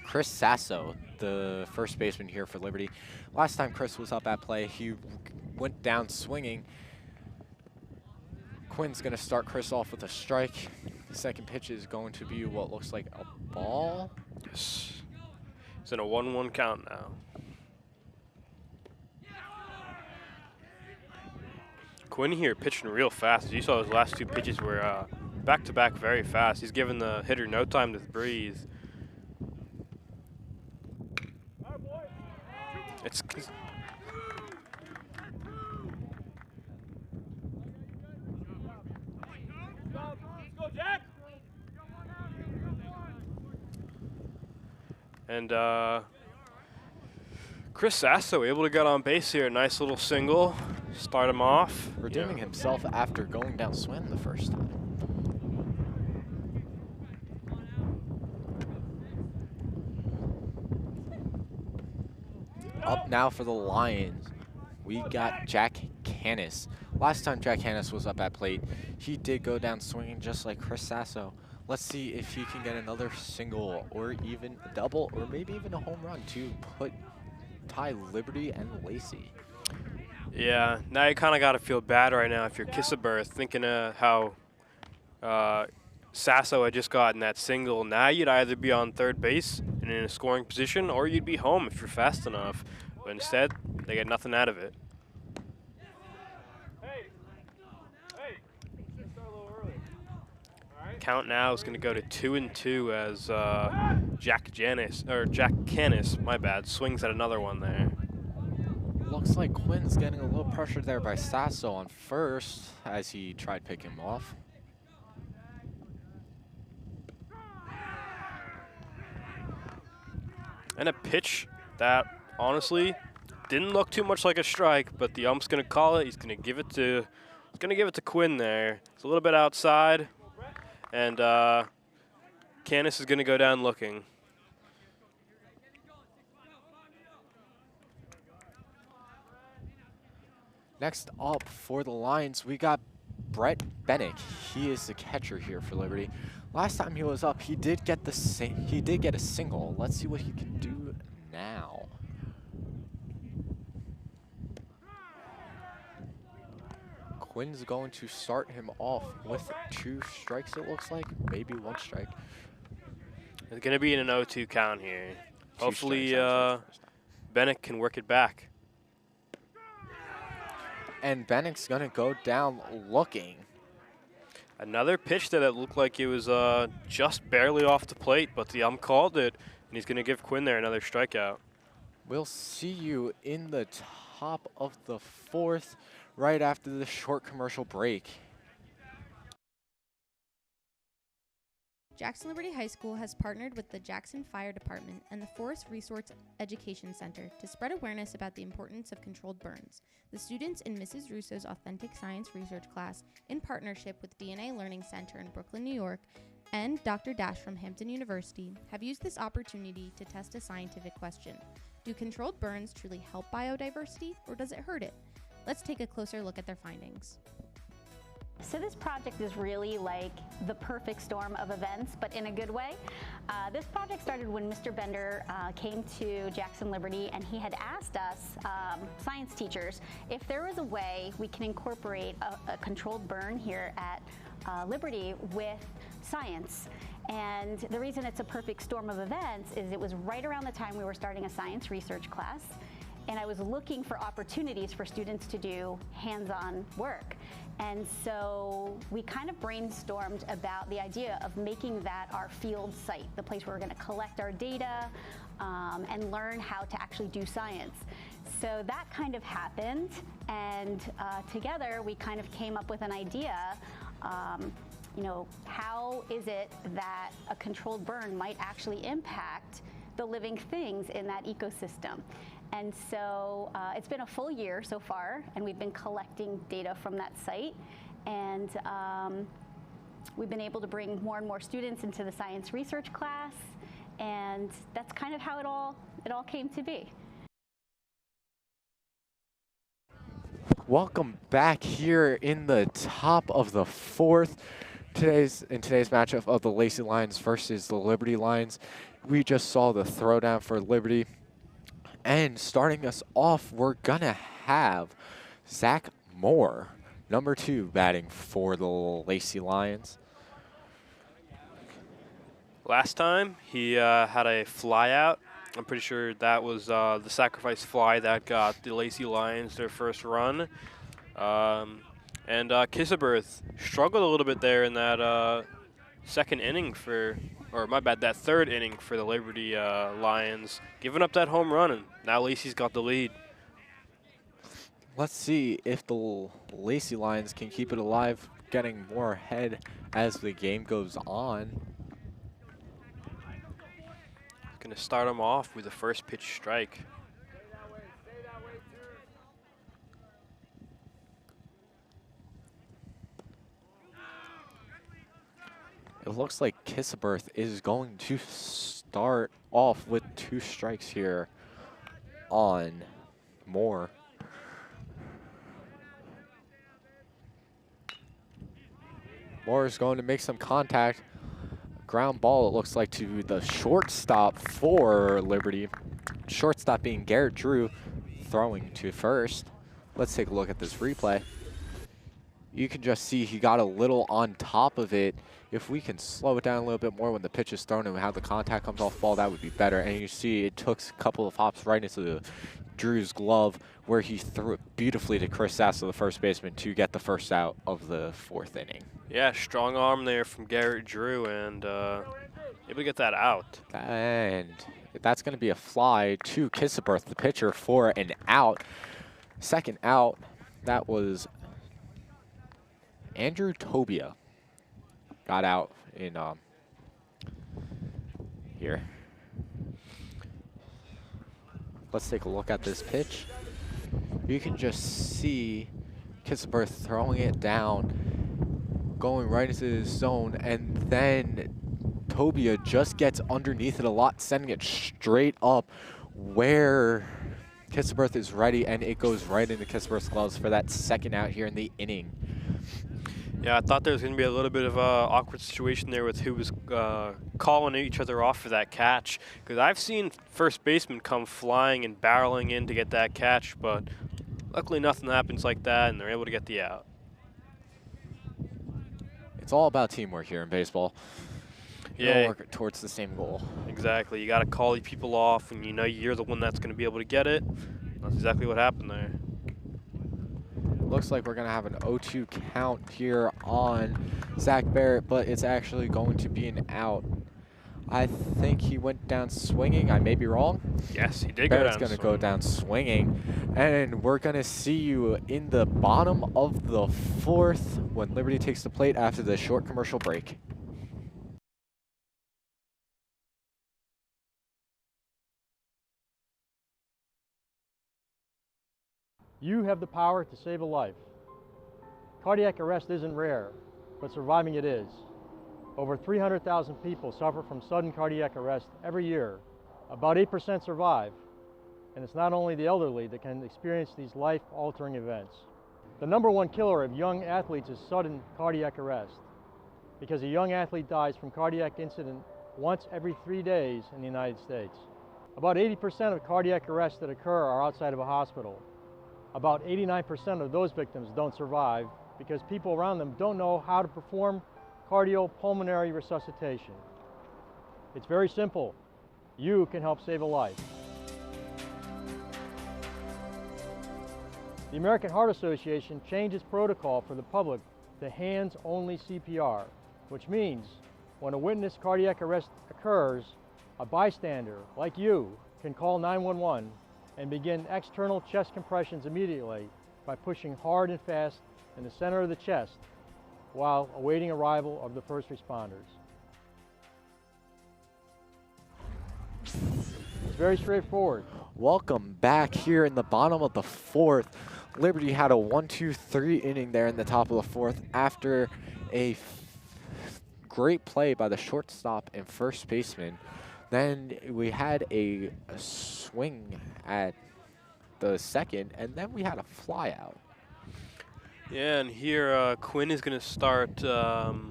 Speaker 2: Chris Sasso, the first baseman here for Liberty. Last time Chris was up at play, he went down swinging. Quinn's going to start Chris off with a strike. The second pitch is going to be what looks like a ball.
Speaker 1: Yes. It's in a 1-1 count now. Quinn here pitching real fast. As you saw, his last 2 pitches were back-to-back very fast. He's giving the hitter no time to breathe. It's and Chris Sasso able to get on base here. Nice little single. start him off.
Speaker 2: Redeeming himself after going down swing the first time. Up now for the Lions, we got Jack Canis. Last time Jack Canis was up at plate, he did go down swinging just like Chris Sasso. Let's see if he can get another single or even a double or maybe even a home run to tie Liberty and Lacey.
Speaker 1: Yeah, now you kind of got to feel bad right now if you're Kissaberth, thinking of how Sasso had just gotten that single. Now you'd either be on third base and in a scoring position, or you'd be home if you're fast enough. But instead, they get nothing out of it. Count now is going to go to 2-2 as Jack Canis, my bad, swings at another one there.
Speaker 2: Looks like Quinn's getting a little pressure there by Sasso on first as he tried picking him off.
Speaker 1: And a pitch that honestly didn't look too much like a strike, but the ump's going to call it. He's going to give it to Quinn there. It's a little bit outside, and Canis is going to go down looking.
Speaker 2: Next up for the Lions, we got Brett Bennick. He is the catcher here for Liberty. Last time he was up, he did get a single. Let's see what he can do now. Quinn's going to start him off with 2 strikes, it looks like. Maybe 1 strike.
Speaker 1: It's going to be in an 0-2 count here.
Speaker 2: 2
Speaker 1: Hopefully
Speaker 2: strikes,
Speaker 1: Bennick can work it back.
Speaker 2: And Bennick's going to go down looking.
Speaker 1: Another pitch that it looked like it was just barely off the plate, but the ump called it, and he's going to give Quinn there another strikeout.
Speaker 2: We'll see you in the top of the 4th, right after the short commercial break.
Speaker 7: Jackson Liberty High School has partnered with the Jackson Fire Department and the Forest Resource Education Center to spread awareness about the importance of controlled burns. The students in Mrs. Russo's Authentic Science Research class, in partnership with DNA Learning Center in Brooklyn, New York, and Dr. Dash from Hampton University, have used this opportunity to test a scientific question. Do controlled burns truly help biodiversity, or does it hurt it? Let's take a closer look at their findings.
Speaker 8: So this project is really like the perfect storm of events, but in a good way. This project started when Mr. Bender came to Jackson Liberty, and he had asked us, science teachers, if there was a way we can incorporate a controlled burn here at Liberty with science. And the reason it's a perfect storm of events is it was right around the time we were starting a science research class, and I was looking for opportunities for students to do hands-on work. And so we kind of brainstormed about the idea of making that our field site, the place where we're going to collect our data and learn how to actually do science. So that kind of happened, and together we kind of came up with an idea. You know, how is it that a controlled burn might actually impact the living things in that ecosystem? And so it's been a full year so far, and we've been collecting data from that site. And we've been able to bring more and more students into the science research class, and that's kind of how it all came to be.
Speaker 2: Welcome back here in the top of the 4th. In today's matchup of the Lacey Lions versus the Liberty Lions. We just saw the throwdown for Liberty. And starting us off, we're going to have Zach Moore, number 2, batting for the Lacey Lions.
Speaker 1: Last time, he had a fly out. I'm pretty sure that was the sacrifice fly that got the Lacey Lions their first run. And Kissaberth struggled a little bit there in that second inning that third inning for the Liberty Lions, giving up that home run, and now Lacey's got the lead.
Speaker 2: Let's see if the Lacey Lions can keep it alive, getting more ahead as the game goes on.
Speaker 1: Going to start him off with the first pitch strike.
Speaker 2: it looks like Kissaberth is going to start off with 2 strikes here on Moore. Moore is going to make some contact. Ground ball, it looks like, to the shortstop for Liberty. Shortstop being Garrett Drew, throwing to first. Let's take a look at this replay. You can just see he got a little on top of it. If we can slow it down a little bit more when the pitch is thrown and how the contact comes off ball, that would be better. And you see it took a couple of hops right into Drew's glove, where he threw it beautifully to Chris Sasso, the first baseman, to get the first out of the 4th inning.
Speaker 1: Yeah, strong arm there from Garrett Drew, and able to get that out.
Speaker 2: And that's going to be a fly to Kissaberth, the pitcher, for an out. Second out, that was Andrew Tobia. Got out in here. Let's take a look at this pitch. You can just see Kissaberth throwing it down, going right into the zone, and then Tobia just gets underneath it a lot, sending it straight up where Kissaberth is ready, and it goes right into Kissaberth's gloves for that second out here in the inning.
Speaker 1: Yeah, I thought there was going to be a little bit of an awkward situation there with who was calling each other off for that catch. Because I've seen first basemen come flying and barreling in to get that catch, but luckily nothing happens like that, and they're able to get the out.
Speaker 2: It's all about teamwork here in baseball.
Speaker 1: Yeah,
Speaker 2: work towards the same goal.
Speaker 1: Exactly. You got to call these people off, and you know you're the one that's going to be able to get it. That's exactly what happened there.
Speaker 2: Looks like we're going to have an 0-2 count here on Zach Barrett, but it's actually going to be an out. I think he went down swinging. I may be wrong.
Speaker 1: Yes, he did
Speaker 2: Barrett's
Speaker 1: go down
Speaker 2: going to go down swinging. And we're going to see you in the bottom of the 4th when Liberty takes the plate after the short commercial break.
Speaker 9: You have the power to save a life. Cardiac arrest isn't rare, but surviving it is. Over 300,000 people suffer from sudden cardiac arrest every year. About 8% survive, and it's not only the elderly that can experience these life-altering events. The #1 killer of young athletes is sudden cardiac arrest, because a young athlete dies from cardiac incident once every 3 days in the United States. About 80% of cardiac arrests that occur are outside of a hospital. About 89% of those victims don't survive because people around them don't know how to perform cardiopulmonary resuscitation. It's very simple. You can help save a life. The American Heart Association changed its protocol for the public to hands-only CPR, which means when a witness cardiac arrest occurs, a bystander, like you, can call 911 and begin external chest compressions immediately by pushing hard and fast in the center of the chest while awaiting arrival of the first responders. It's very straightforward.
Speaker 2: Welcome back here in the bottom of the 4th. Liberty had a 1-2-3 inning there in the top of the 4th after a great play by the shortstop and first baseman. Then we had a swing at the 2nd, and then we had a fly out.
Speaker 1: Yeah, and here Quinn is going to start the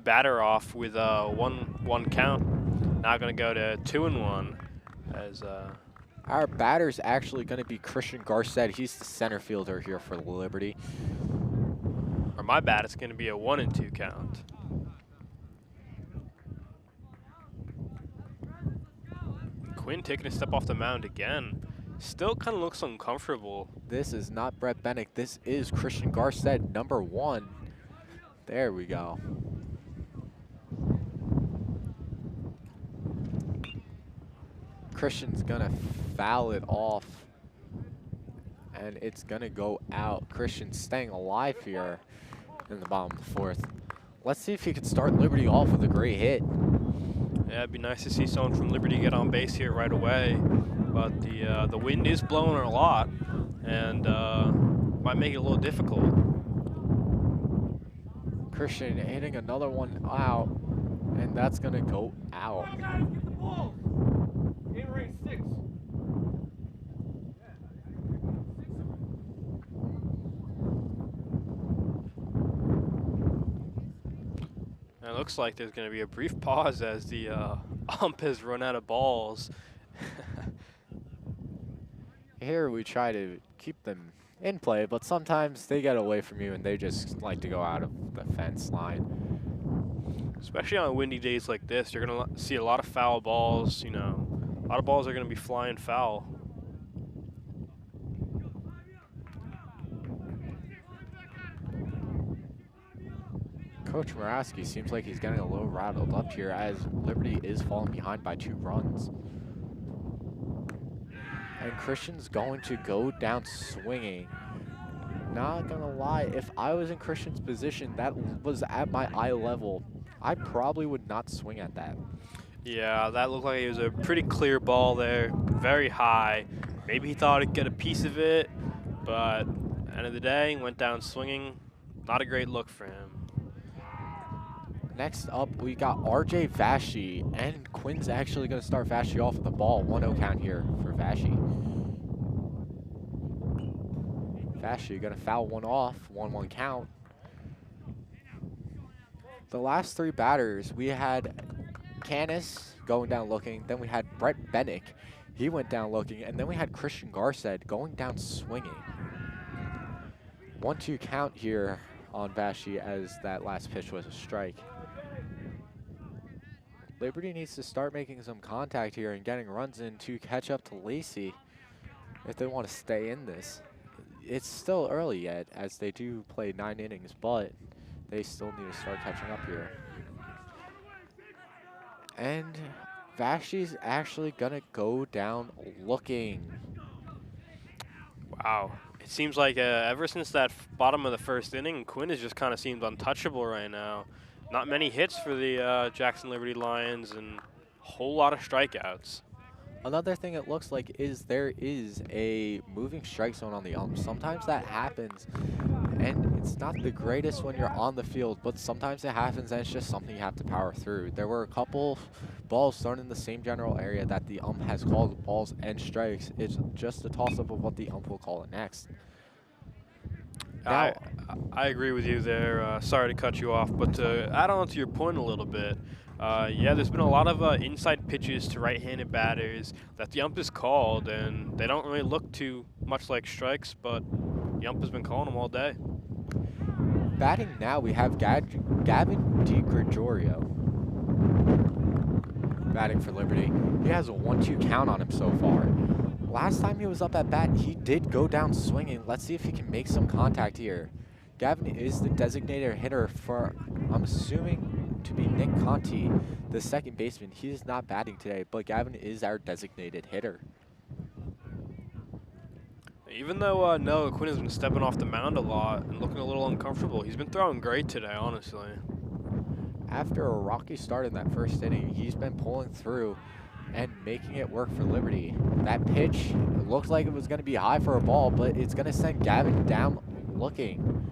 Speaker 1: batter off with a 1-1 count. Now going to go to 2-1 as
Speaker 2: our batter's actually going to be Christian Garcett. He's the center fielder here for Liberty.
Speaker 1: Or my bat, it's going to be a 1-2 count. Quinn taking a step off the mound again. Still kind of looks uncomfortable.
Speaker 2: This is not Brett Bennick. This is Christian Garcett, #1. There we go. Christian's gonna foul it off, and it's gonna go out. Christian's staying alive here in the bottom of the 4th. Let's see if he can start Liberty off with a great hit.
Speaker 1: Yeah, it'd be nice to see someone from Liberty get on base here right away. But the wind is blowing a lot, and might make it a little difficult.
Speaker 2: Christian hitting another one out, and that's going to go out.
Speaker 3: Guys, get the ball. In range 6.
Speaker 1: And it looks like there's going to be a brief pause as the ump has run out of balls.
Speaker 2: Here we try to keep them in play, but sometimes they get away from you and they just like to go out of the fence line.
Speaker 1: Especially on windy days like this, you're going to see a lot of foul balls. You know, a lot of balls are going to be flying foul.
Speaker 2: Coach Moraski seems like he's getting a little rattled up here as Liberty is falling behind by 2 runs. And Christian's going to go down swinging. Not gonna lie, if I was in Christian's position, that was at my eye level, I probably would not swing at that.
Speaker 1: Yeah, that looked like it was a pretty clear ball there, very high. Maybe he thought he'd get a piece of it, but end of the day, went down swinging. Not a great look for him.
Speaker 2: Next up, we got RJ Vashi, and Quinn's actually going to start Vashi off with the ball. 1-0 count here for Vashi. Vashi going to foul one off, 1-1 count. The last 3 batters, we had Canis going down looking, then we had Brett Bennick, he went down looking, and then we had Christian Garced going down swinging. 1-2 count here on Vashi as that last pitch was a strike. Liberty needs to start making some contact here and getting runs in to catch up to Lacey if they want to stay in this. It's still early yet as they do play 9 innings, but they still need to start catching up here. And Vashi's actually gonna go down looking.
Speaker 1: Wow. It seems like ever since that bottom of the first inning, Quinn has just kind of seemed untouchable right now. Not many hits for the Jackson Liberty Lions and a whole lot of strikeouts.
Speaker 2: Another thing it looks like is there is a moving strike zone on the ump. Sometimes that happens, and it's not the greatest when you're on the field, but sometimes it happens and it's just something you have to power through. There were a couple balls thrown in the same general area that the ump has called balls and strikes. It's just a toss-up of what the ump will call it next. Now,
Speaker 1: I agree with you there. Sorry to cut you off, but to add on to your point a little bit, yeah, there's been a lot of inside pitches to right-handed batters that the ump has called, and they don't really look too much like strikes, but the ump has been calling them all day.
Speaker 2: batting now, we have Gavin DiGregorio batting for Liberty. He has a 1-2 count on him so far. Last time he was up at bat, he did go down swinging. Let's see if he can make some contact here. Gavin is the designated hitter for, I'm assuming, to be Nick Conti, the second baseman. He is not batting today, but Gavin is our designated hitter.
Speaker 1: Even though Noah Quinn has been stepping off the mound a lot and looking a little uncomfortable, he's been throwing great today, honestly.
Speaker 2: After a rocky start in that first inning, he's been pulling through and making it work for Liberty. That pitch looked like it was going to be high for a ball, but it's going to send Gavin down looking.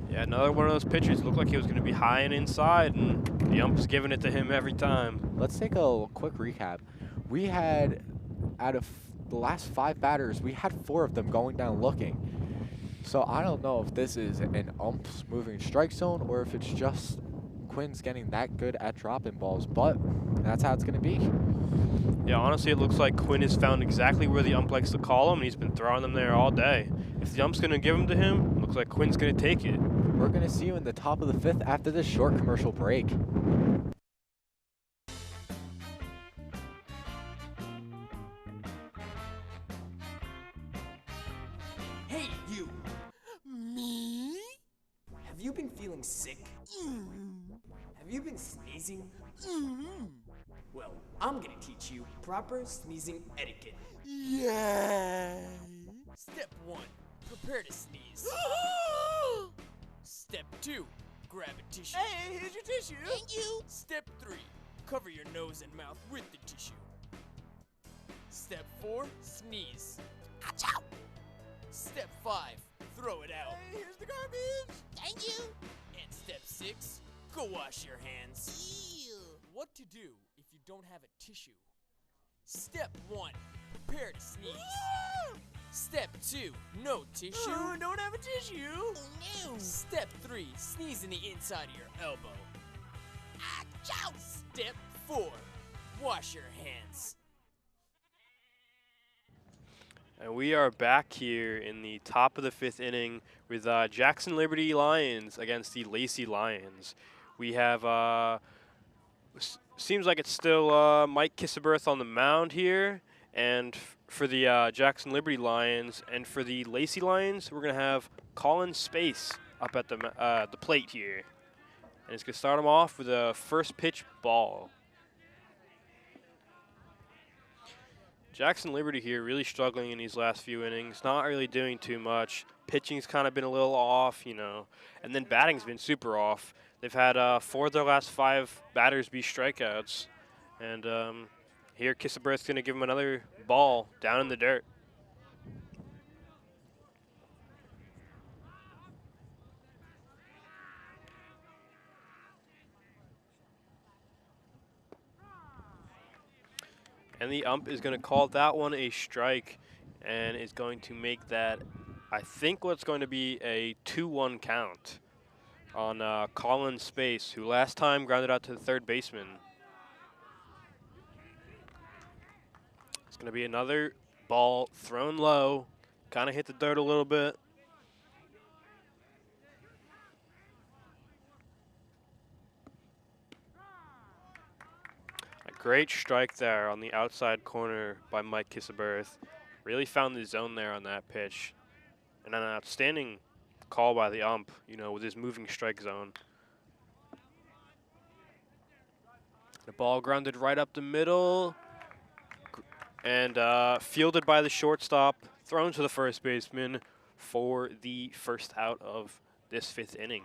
Speaker 1: Yeah, another one of those pitches looked like he was going to be high and inside, and the ump is giving it to him every time.
Speaker 2: Let's take a quick recap. We had, out of the last 5 batters, we had 4 of them going down looking. So I don't know if this is an ump's moving strike zone or if it's just Quinn's getting that good at dropping balls, but that's how it's going to be.
Speaker 1: Yeah, honestly, it looks like Quinn has found exactly where the ump likes to call him, and he's been throwing them there all day. If the ump's going to give them to him, looks like Quinn's going to take it.
Speaker 2: We're going to see you in the top of the 5th after this short commercial break.
Speaker 10: Hey, you! Me? Have you been feeling sick? Have you been sneezing? Well, I'm gonna teach you proper sneezing etiquette.
Speaker 11: Yay! Step 1, prepare to sneeze. Step 2, grab a tissue. Hey, here's your tissue. Thank you. Step 3, cover your nose and mouth with the tissue. Step 4, sneeze. Achoo! Step 5, throw it out. Hey, here's the garbage. Thank you. And step 6, go wash your hands. Ew. What to do if you don't have a tissue? Step 1, prepare to sneeze. Step 2, no tissue. Oh, don't have a tissue. Oh, no. Step 3, sneeze in the inside of your elbow. Achoo! Step 4, wash your hands.
Speaker 1: And we are back here in the top of the 5th inning with Jackson Liberty Lions against the Lacey Lions. We have, seems like it's still Mike Kissaberth on the mound here. And for the Jackson Liberty Lions and for the Lacey Lions, we're going to have Colin Space up at the plate here. And it's going to start him off with a first pitch ball. Jackson Liberty here really struggling in these last few innings, not really doing too much. Pitching's kind of been a little off, you know, and then batting's been super off. They've had 4 of their last 5 batters be strikeouts. And here Kissaberth's going to give him another ball down in the dirt. And the ump is going to call that one a strike and is going to make that, I think, what's going to be a 2-1 count on Colin Space, who last time grounded out to the third baseman. It's going to be another ball thrown low, kind of hit the dirt a little bit. Great strike there on the outside corner by Mike Kissaberth. Really found the zone there on that pitch. And an outstanding call by the ump, you know, with his moving strike zone. The ball grounded right up the middle. And fielded by the shortstop. Thrown to the first baseman for the first out of this 5th inning.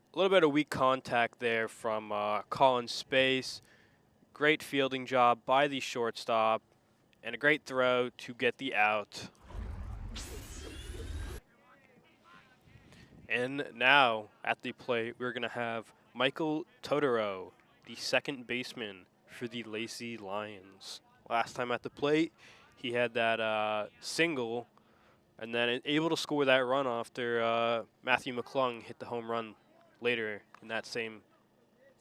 Speaker 1: A little bit of weak contact there from Colin Space. Great fielding job by the shortstop. And a great throw to get the out. And now at the plate, we're going to have Michael Totoro, the second baseman for the Lacey Lions. Last time at the plate, he had that single and then able to score that run after Matthew McClung hit the home run later in that same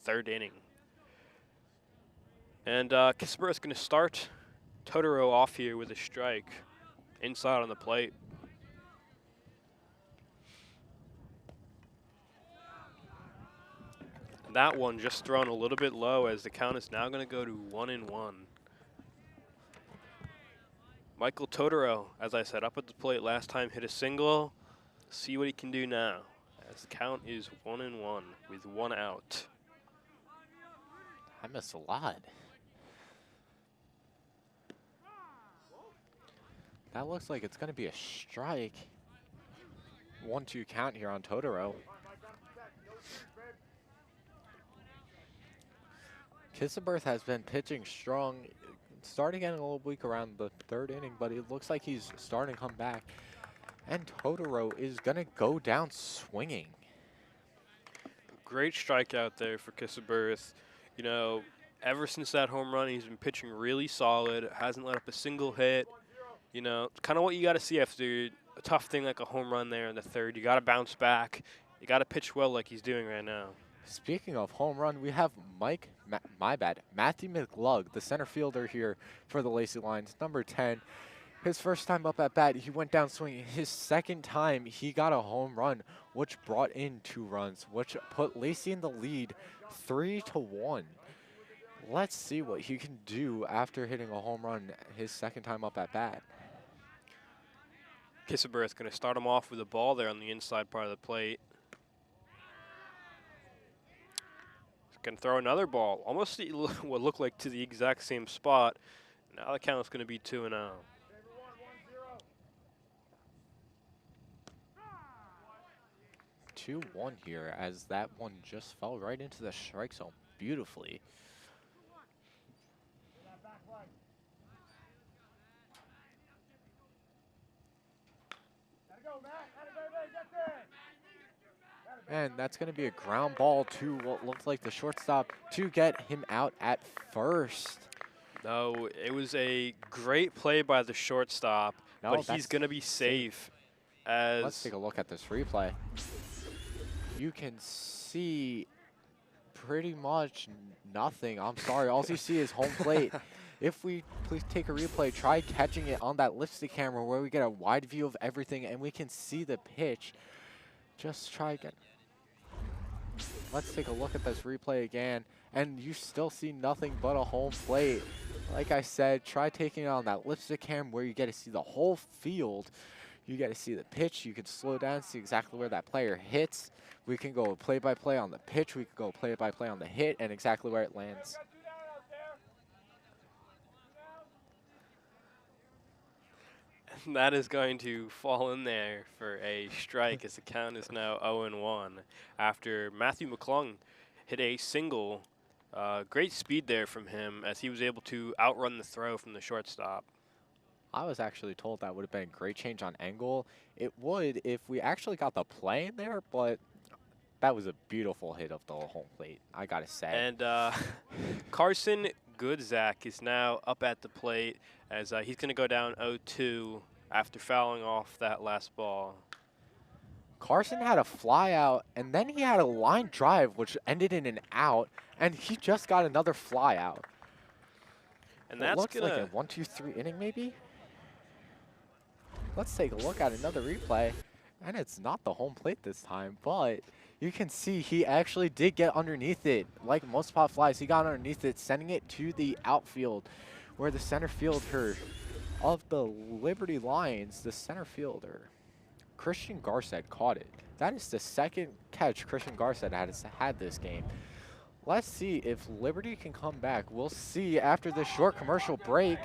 Speaker 1: 3rd inning. And Kissaberth's going to start Totoro off here with a strike inside on the plate. And that one just thrown a little bit low as the count is now going to go to 1-1. Michael Totoro, as I said, up at the plate last time, hit a single. See what he can do now. As the count is 1-1 with 1 out.
Speaker 2: I missed a lot. That looks like it's going to be a strike. 1-2 count here on Totoro. Kissaberth has been pitching strong, starting getting a little weak around the 3rd inning, but it looks like he's starting to come back. And Totoro is going to go down swinging.
Speaker 1: Great strikeout there for Kissaberth. You know, ever since that home run, he's been pitching really solid. Hasn't let up a single hit. You know, kind of what you got to see after a tough thing like a home run there in the 3rd. You got to bounce back. You got to pitch well like he's doing right now.
Speaker 2: Speaking of home run, we have Matthew McClung, the center fielder here for the Lacey Lions, number 10. His first time up at bat, he went down swinging. His second time, he got a home run, which brought in 2 runs, which put Lacey in the lead 3-1. Let's see what he can do after hitting a home run his second time up at bat.
Speaker 1: Kissaberth going to start him off with a ball there on the inside part of the plate. He's going to throw another ball, almost what looked like to the exact same spot. Now the count is going to be 2-0.
Speaker 2: 2-1 here, as that one just fell right into the strike zone beautifully. And that's going to be a ground ball to what looked like the shortstop to get him out at first.
Speaker 1: No, it was a great play by the shortstop,
Speaker 2: No,
Speaker 1: but he's going to be safe. As
Speaker 2: let's take a look at this replay. You can see pretty much nothing. I'm sorry, all you see is home plate. If we please take a replay, try catching it on that lipstick camera where we get a wide view of everything and we can see the pitch. Just try again. Let's take a look at this replay again, and you still see nothing but a home plate. Like I said, try taking it on that lipstick cam where you get to see the whole field. You get to see the pitch. You can slow down, see exactly where that player hits. We can go play-by-play on the pitch. We can go play-by-play on the hit and exactly where it lands.
Speaker 1: That is going to fall in there for a strike as the count is now 0-1 after Matthew McClung hit a single. Great speed there from him as he was able to outrun the throw from the shortstop.
Speaker 2: I was actually told that would have been a great change on angle. It would if we actually got the play in there, but that was a beautiful hit of the home plate, I gotta say.
Speaker 1: And Carson Goodzak is now up at the plate as he's going to go down 0-2 after fouling off that last ball.
Speaker 2: Carson had a fly out, and then he had a line drive, which ended in an out, and he just got another fly out.
Speaker 1: And
Speaker 2: it
Speaker 1: that's
Speaker 2: looks like a 1-2-3 inning, maybe? Let's take a look at another replay, and it's not the home plate this time, but you can see he actually did get underneath it. Like most pop flies, he got underneath it, sending it to the outfield, where the center fielder of the Liberty Lions, the center fielder, Christian Garcett, caught it. That is the second catch Christian Garcett has had this game. Let's see if Liberty can come back. We'll see after this short commercial break.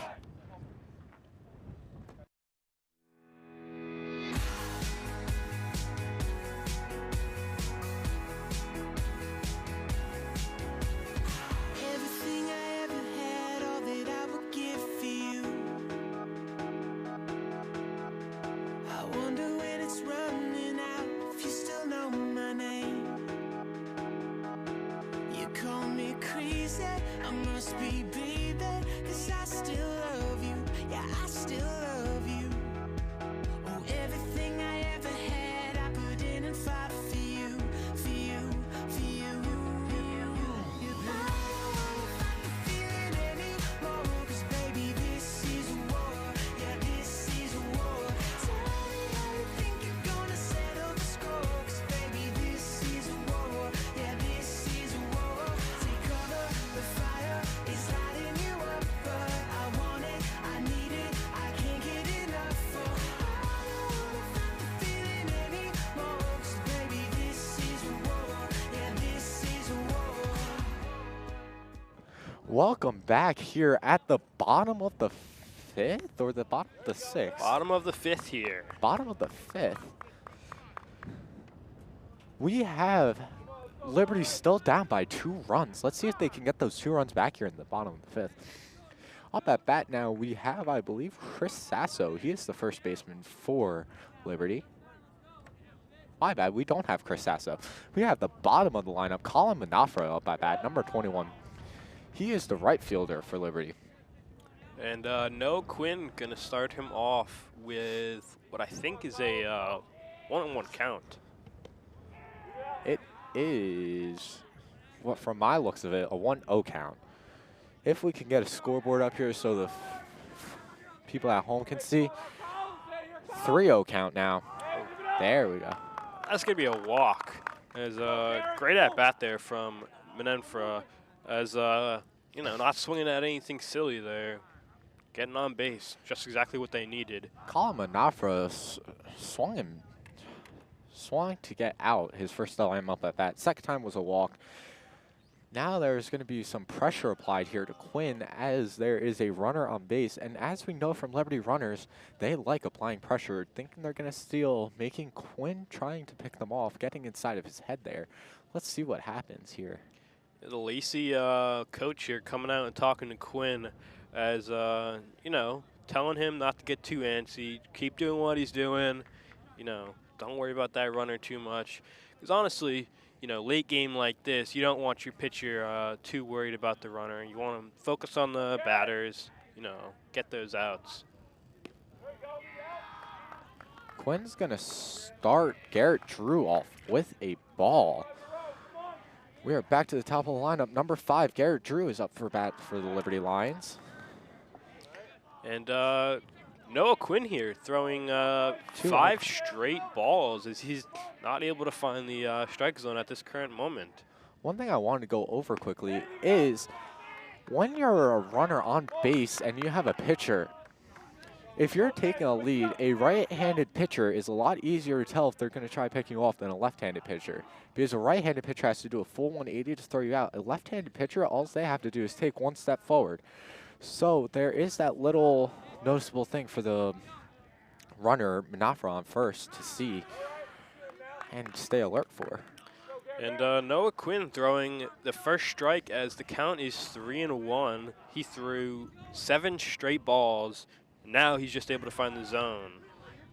Speaker 2: Welcome back here at the bottom of the fifth or the bottom of the sixth?
Speaker 1: Bottom of the fifth here.
Speaker 2: Bottom of the fifth. We have Liberty still down by 2 runs. Let's see if they can get those 2 runs back here in the bottom of the fifth. Up at bat now, we have, I believe, Chris Sasso. He is the first baseman for Liberty. My bad, we don't have Chris Sasso. We have the bottom of the lineup, Colin Manafra up at bat, number 21. He is the right fielder for Liberty.
Speaker 1: And Noah Quinn going to start him off with what I think is a 1-on-1 count.
Speaker 2: It is, well, from my looks of it, a 1-0 count. If we can get a scoreboard up here so the people at home can see. 3-0 count now. There we go.
Speaker 1: That's going to be a walk. There's a great at-bat there from Manafra as, you know, not swinging at anything silly there. Getting on base, just exactly what they needed.
Speaker 2: Colin Manafra swung to get out his first time up at bat. Second time was a walk. Now there's going to be some pressure applied here to Quinn as there is a runner on base. And as we know from Liberty runners, they like applying pressure, thinking they're going to steal, making Quinn trying to pick them off, getting inside of his head there. Let's see what happens here.
Speaker 1: The Lacey coach here coming out and talking to Quinn as, you know, telling him not to get too antsy, keep doing what he's doing. you know, don't worry about that runner too much. Because honestly, you know, late game like this, you don't want your pitcher too worried about the runner. You want him focus on the batters, you know, get those outs.
Speaker 2: Quinn's going to start Garrett Drew off with a ball. We are back to the top of the lineup. Number 5, Garrett Drew is up for bat for the Liberty Lions.
Speaker 1: And Noah Quinn here throwing 5 straight balls as he's not able to find the strike zone at this current moment.
Speaker 2: One thing I wanted to go over quickly is when you're a runner on base and you have a pitcher, if you're taking a lead, a right-handed pitcher is a lot easier to tell if they're going to try picking you off than a left-handed pitcher. Because a right-handed pitcher has to do a full 180 to throw you out. A left-handed pitcher, all they have to do is take one step forward. So there is that little noticeable thing for the runner, Manafra, on first to see and stay alert for.
Speaker 1: And Noah Quinn throwing the first strike as the count is 3-1. He threw 7 straight balls. Now he's just able to find the zone.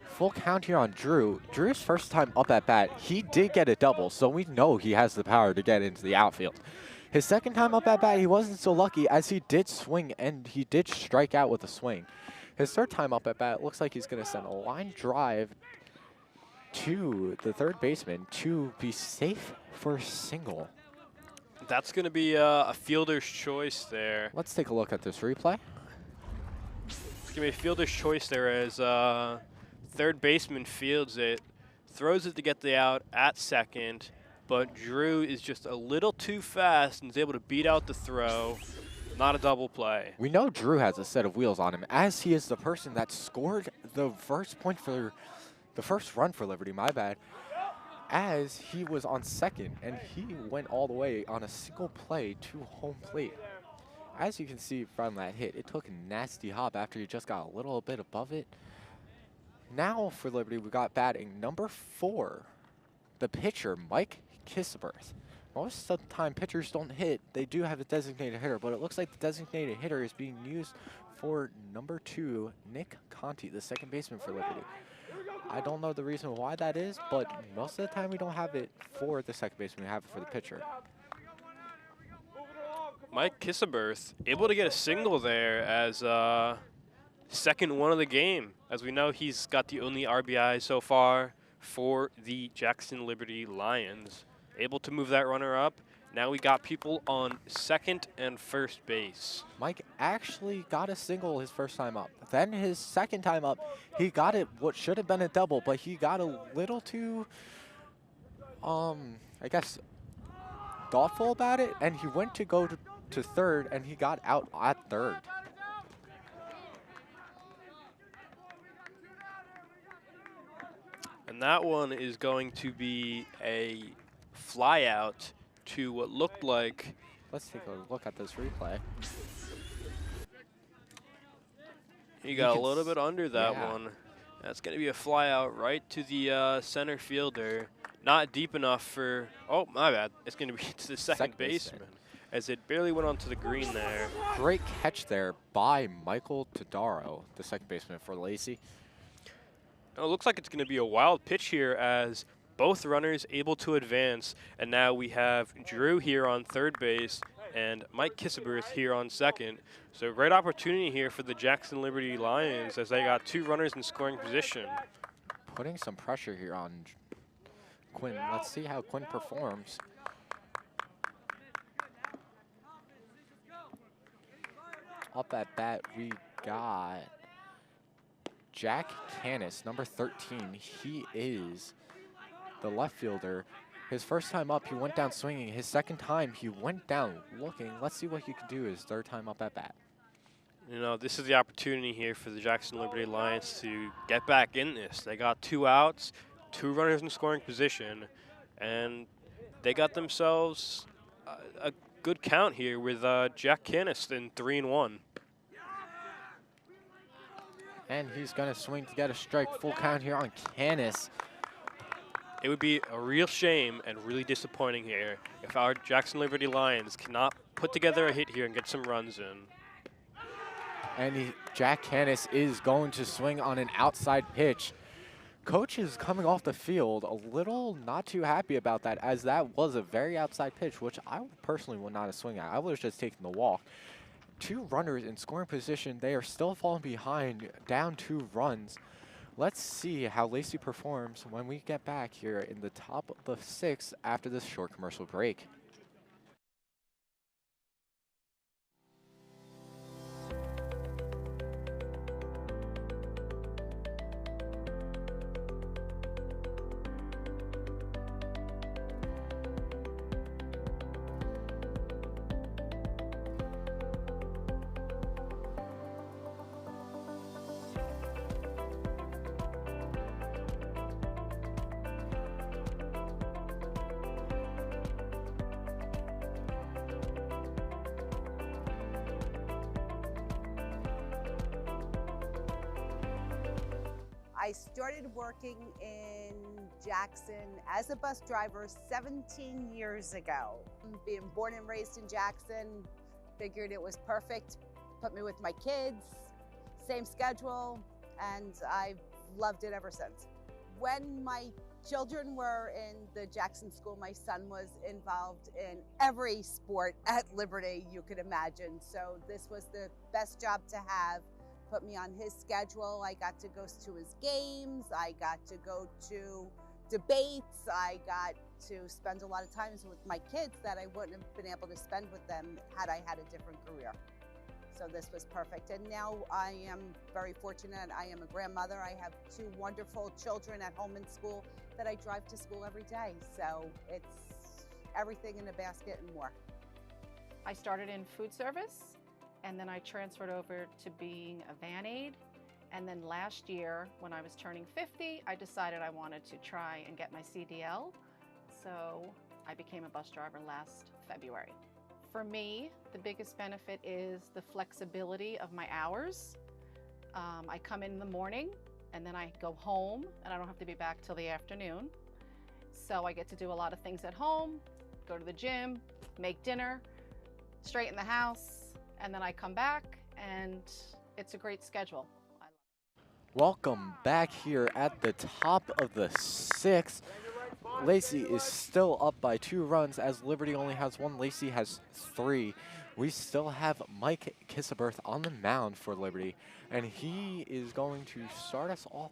Speaker 2: Full count here on Drew. Drew's first time up at bat, he did get a double, so we know he has the power to get into the outfield. His second time up at bat, he wasn't so lucky as he did swing and he did strike out with a swing. His third time up at bat, looks like he's going to send a line drive to the third baseman to be safe for a single.
Speaker 1: That's going to be a fielder's choice there.
Speaker 2: Let's take a look at this replay.
Speaker 1: It's going to be a fielder's choice there as third baseman fields it, throws it to get the out at second, but Drew is just a little too fast and is able to beat out the throw. Not a double play.
Speaker 2: We know Drew has a set of wheels on him, as he is the person that scored the first point for the first run for Liberty, my bad, as he was on second, and he went all the way on a single play to home plate. As you can see from that hit, it took a nasty hop after he just got a little bit above it. Now for Liberty, we got batting number 4, the pitcher, Mike Kisseberth. Most of the time, pitchers don't hit. They do have a designated hitter, but it looks like the designated hitter is being used for number 2, Nick Conti, the second baseman for Liberty. I don't know the reason why that is, but most of the time we don't have it for the second baseman. We have it for the pitcher.
Speaker 1: Mike Kisseberth able to get a single there as second one of the game. As we know, he's got the only RBI so far for the Jackson Liberty Lions. Able to move that runner up. Now we got people on second and first base.
Speaker 2: Mike actually got a single his first time up. Then his second time up, he got it what should have been a double, but he got a little too, I guess, thoughtful about it, and he went to go to third, and he got out at third.
Speaker 1: And that one is going to be a fly out to what looked like.
Speaker 2: Let's take a look at this replay.
Speaker 1: He got a little bit under that one. That's going to be a fly out right to the center fielder. Not deep enough for, oh, my bad. It's going to be to the second baseman as it barely went onto the green there.
Speaker 2: Great catch there by Michael Todaro, the second baseman for Lacey.
Speaker 1: It looks like it's going to be a wild pitch here as both runners able to advance. And now we have Drew here on third base and Mike Kisseberth here on second. So great opportunity here for the Jackson Liberty Lions as they got 2 runners in scoring position.
Speaker 2: Putting some pressure here on Quinn. Let's see how Quinn performs. Up at bat, we got Jack Canis, number 13. He is the left fielder. His first time up, he went down swinging. His second time, he went down looking. Let's see what he can do his third time up at bat.
Speaker 1: You know, this is the opportunity here for the Jackson Liberty Lions to get back in this. They got 2 outs, 2 runners in scoring position, and they got themselves a good count here with Jack Canis in 3-1.
Speaker 2: And he's going to swing to get a strike. Full count here on Canis.
Speaker 1: It would be a real shame and really disappointing here if our Jackson Liberty Lions cannot put together a hit here and get some runs in.
Speaker 2: And Jack Canis is going to swing on an outside pitch. Coach is coming off the field a little not too happy about that, as that was a very outside pitch, which I personally would not have swung at. I would have just taken the walk. 2 runners in scoring position. They are still falling behind, down 2 runs. Let's see how Lacey performs when we get back here in the top of the 6th after this short commercial break.
Speaker 12: I started working in Jackson as a bus driver 17 years ago. Being born and raised in Jackson, figured it was perfect. Put me with my kids, same schedule, and I've loved it ever since. When my children were in the Jackson school, my son was involved in every sport at Liberty you could imagine. So this was the best job to have. Put me on his schedule. I got to go to his games. I got to go to debates. I got to spend a lot of time with my kids that I wouldn't have been able to spend with them had I had a different career. So this was perfect. And now I am very fortunate. I am a grandmother. I have 2 wonderful children at home in school that I drive to school every day. So it's everything in a basket and more.
Speaker 13: I started in food service, and then I transferred over to being a van aide. And then last year, when I was turning 50, I decided I wanted to try and get my CDL. So I became a bus driver last February. For me, the biggest benefit is the flexibility of my hours. I come in the morning, and then I go home, and I don't have to be back till the afternoon. So I get to do a lot of things at home, go to the gym, make dinner, straighten the house, and then I come back, and it's a great schedule.
Speaker 2: Welcome back here at the top of the 6th. Lacey is still up by 2 runs as Liberty only has 1. Lacey has 3. We still have Mike Kissaberth on the mound for Liberty, and he is going to start us off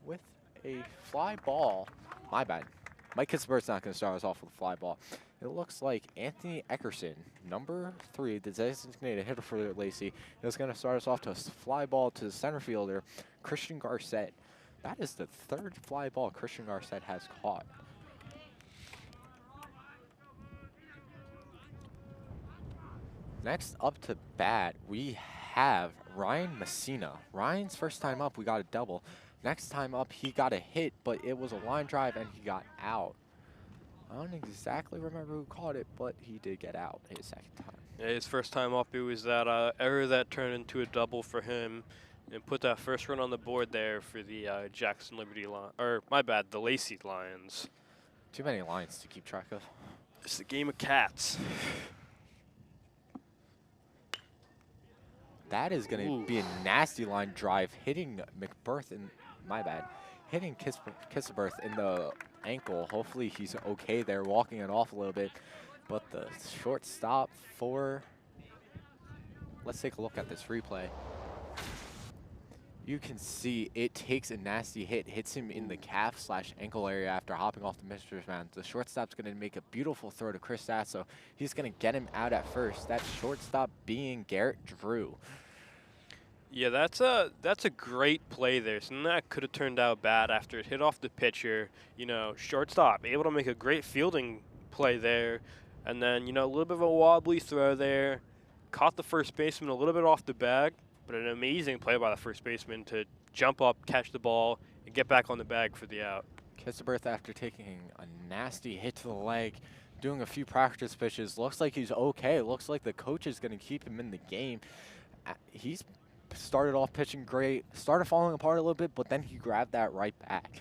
Speaker 2: with a fly ball. My bad. Mike Kissaberth's not going to start us off with a fly ball. It looks like Anthony Eckerson, number 3, the designated hitter for Lacey, is going to start us off to a fly ball to the center fielder, Christian Garcett. That is the 3rd fly ball Christian Garcett has caught. Next up to bat, we have Ryan Messina. Ryan's first time up, we got a double. Next time up, he got a hit, but it was a line drive and he got out. I don't exactly remember who caught it, but he did get out his second time.
Speaker 1: Yeah, his first time up, it was that error that turned into a double for him and put that first run on the board there for the Jackson Liberty Lions, or my bad, the Lacey Lions.
Speaker 2: Too many lines to keep track of.
Speaker 1: It's a game of cats.
Speaker 2: That is going to be a nasty line drive, hitting McBirth in, my bad, hitting Kissaberth in the ankle. Hopefully he's okay there, walking it off a little bit. But the shortstop for, let's take a look at this replay. You can see it takes a nasty hit, hits him in the calf/ankle area after hopping off the Mistress mound. The shortstop's going to make a beautiful throw to Chris Sasso. He's going to get him out at first. That shortstop being Garrett Drew.
Speaker 1: Yeah, that's a great play there. Something that could have turned out bad after it hit off the pitcher. You know, shortstop able to make a great fielding play there, and then a little bit of a wobbly throw there. Caught the first baseman a little bit off the bag, but an amazing play by the first baseman to jump up, catch the ball, and get back on the bag for the out.
Speaker 2: Kissaberth, after taking a nasty hit to the leg, doing a few practice pitches, looks like he's okay. Looks like the coach is going to keep him in the game. He's started off pitching great, started falling apart a little bit, but then he grabbed that right back,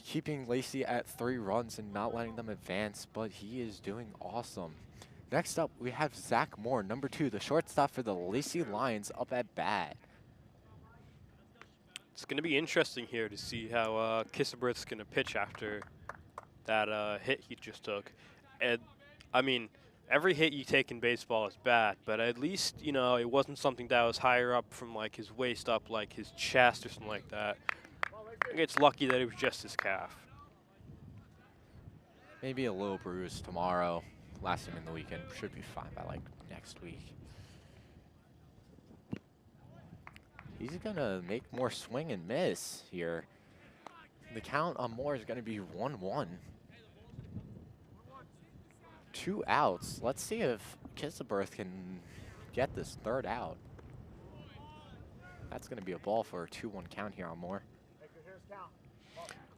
Speaker 2: keeping Lacey at 3 runs and not letting them advance, but he is doing awesome. Next up, we have Zach Moore, number 2, the shortstop for the Lacey Lions, up at bat.
Speaker 1: It's going to be interesting here to see how Kissaberth's going to pitch after that hit he just took. And, I mean, every hit you take in baseball is bad, but at least, you know, it wasn't something that was higher up from, like, his waist up, like his chest or something like that. I think it's lucky that it was just his calf.
Speaker 2: Maybe a little bruise tomorrow. Last him in the weekend. Should be fine by, like, next week. He's going to make more swing and miss here. The count on Moore is going to be 1-1. 2 outs. Let's see if Kissaberth can get this third out. That's going to be a ball for a 2-1 count here on Moore.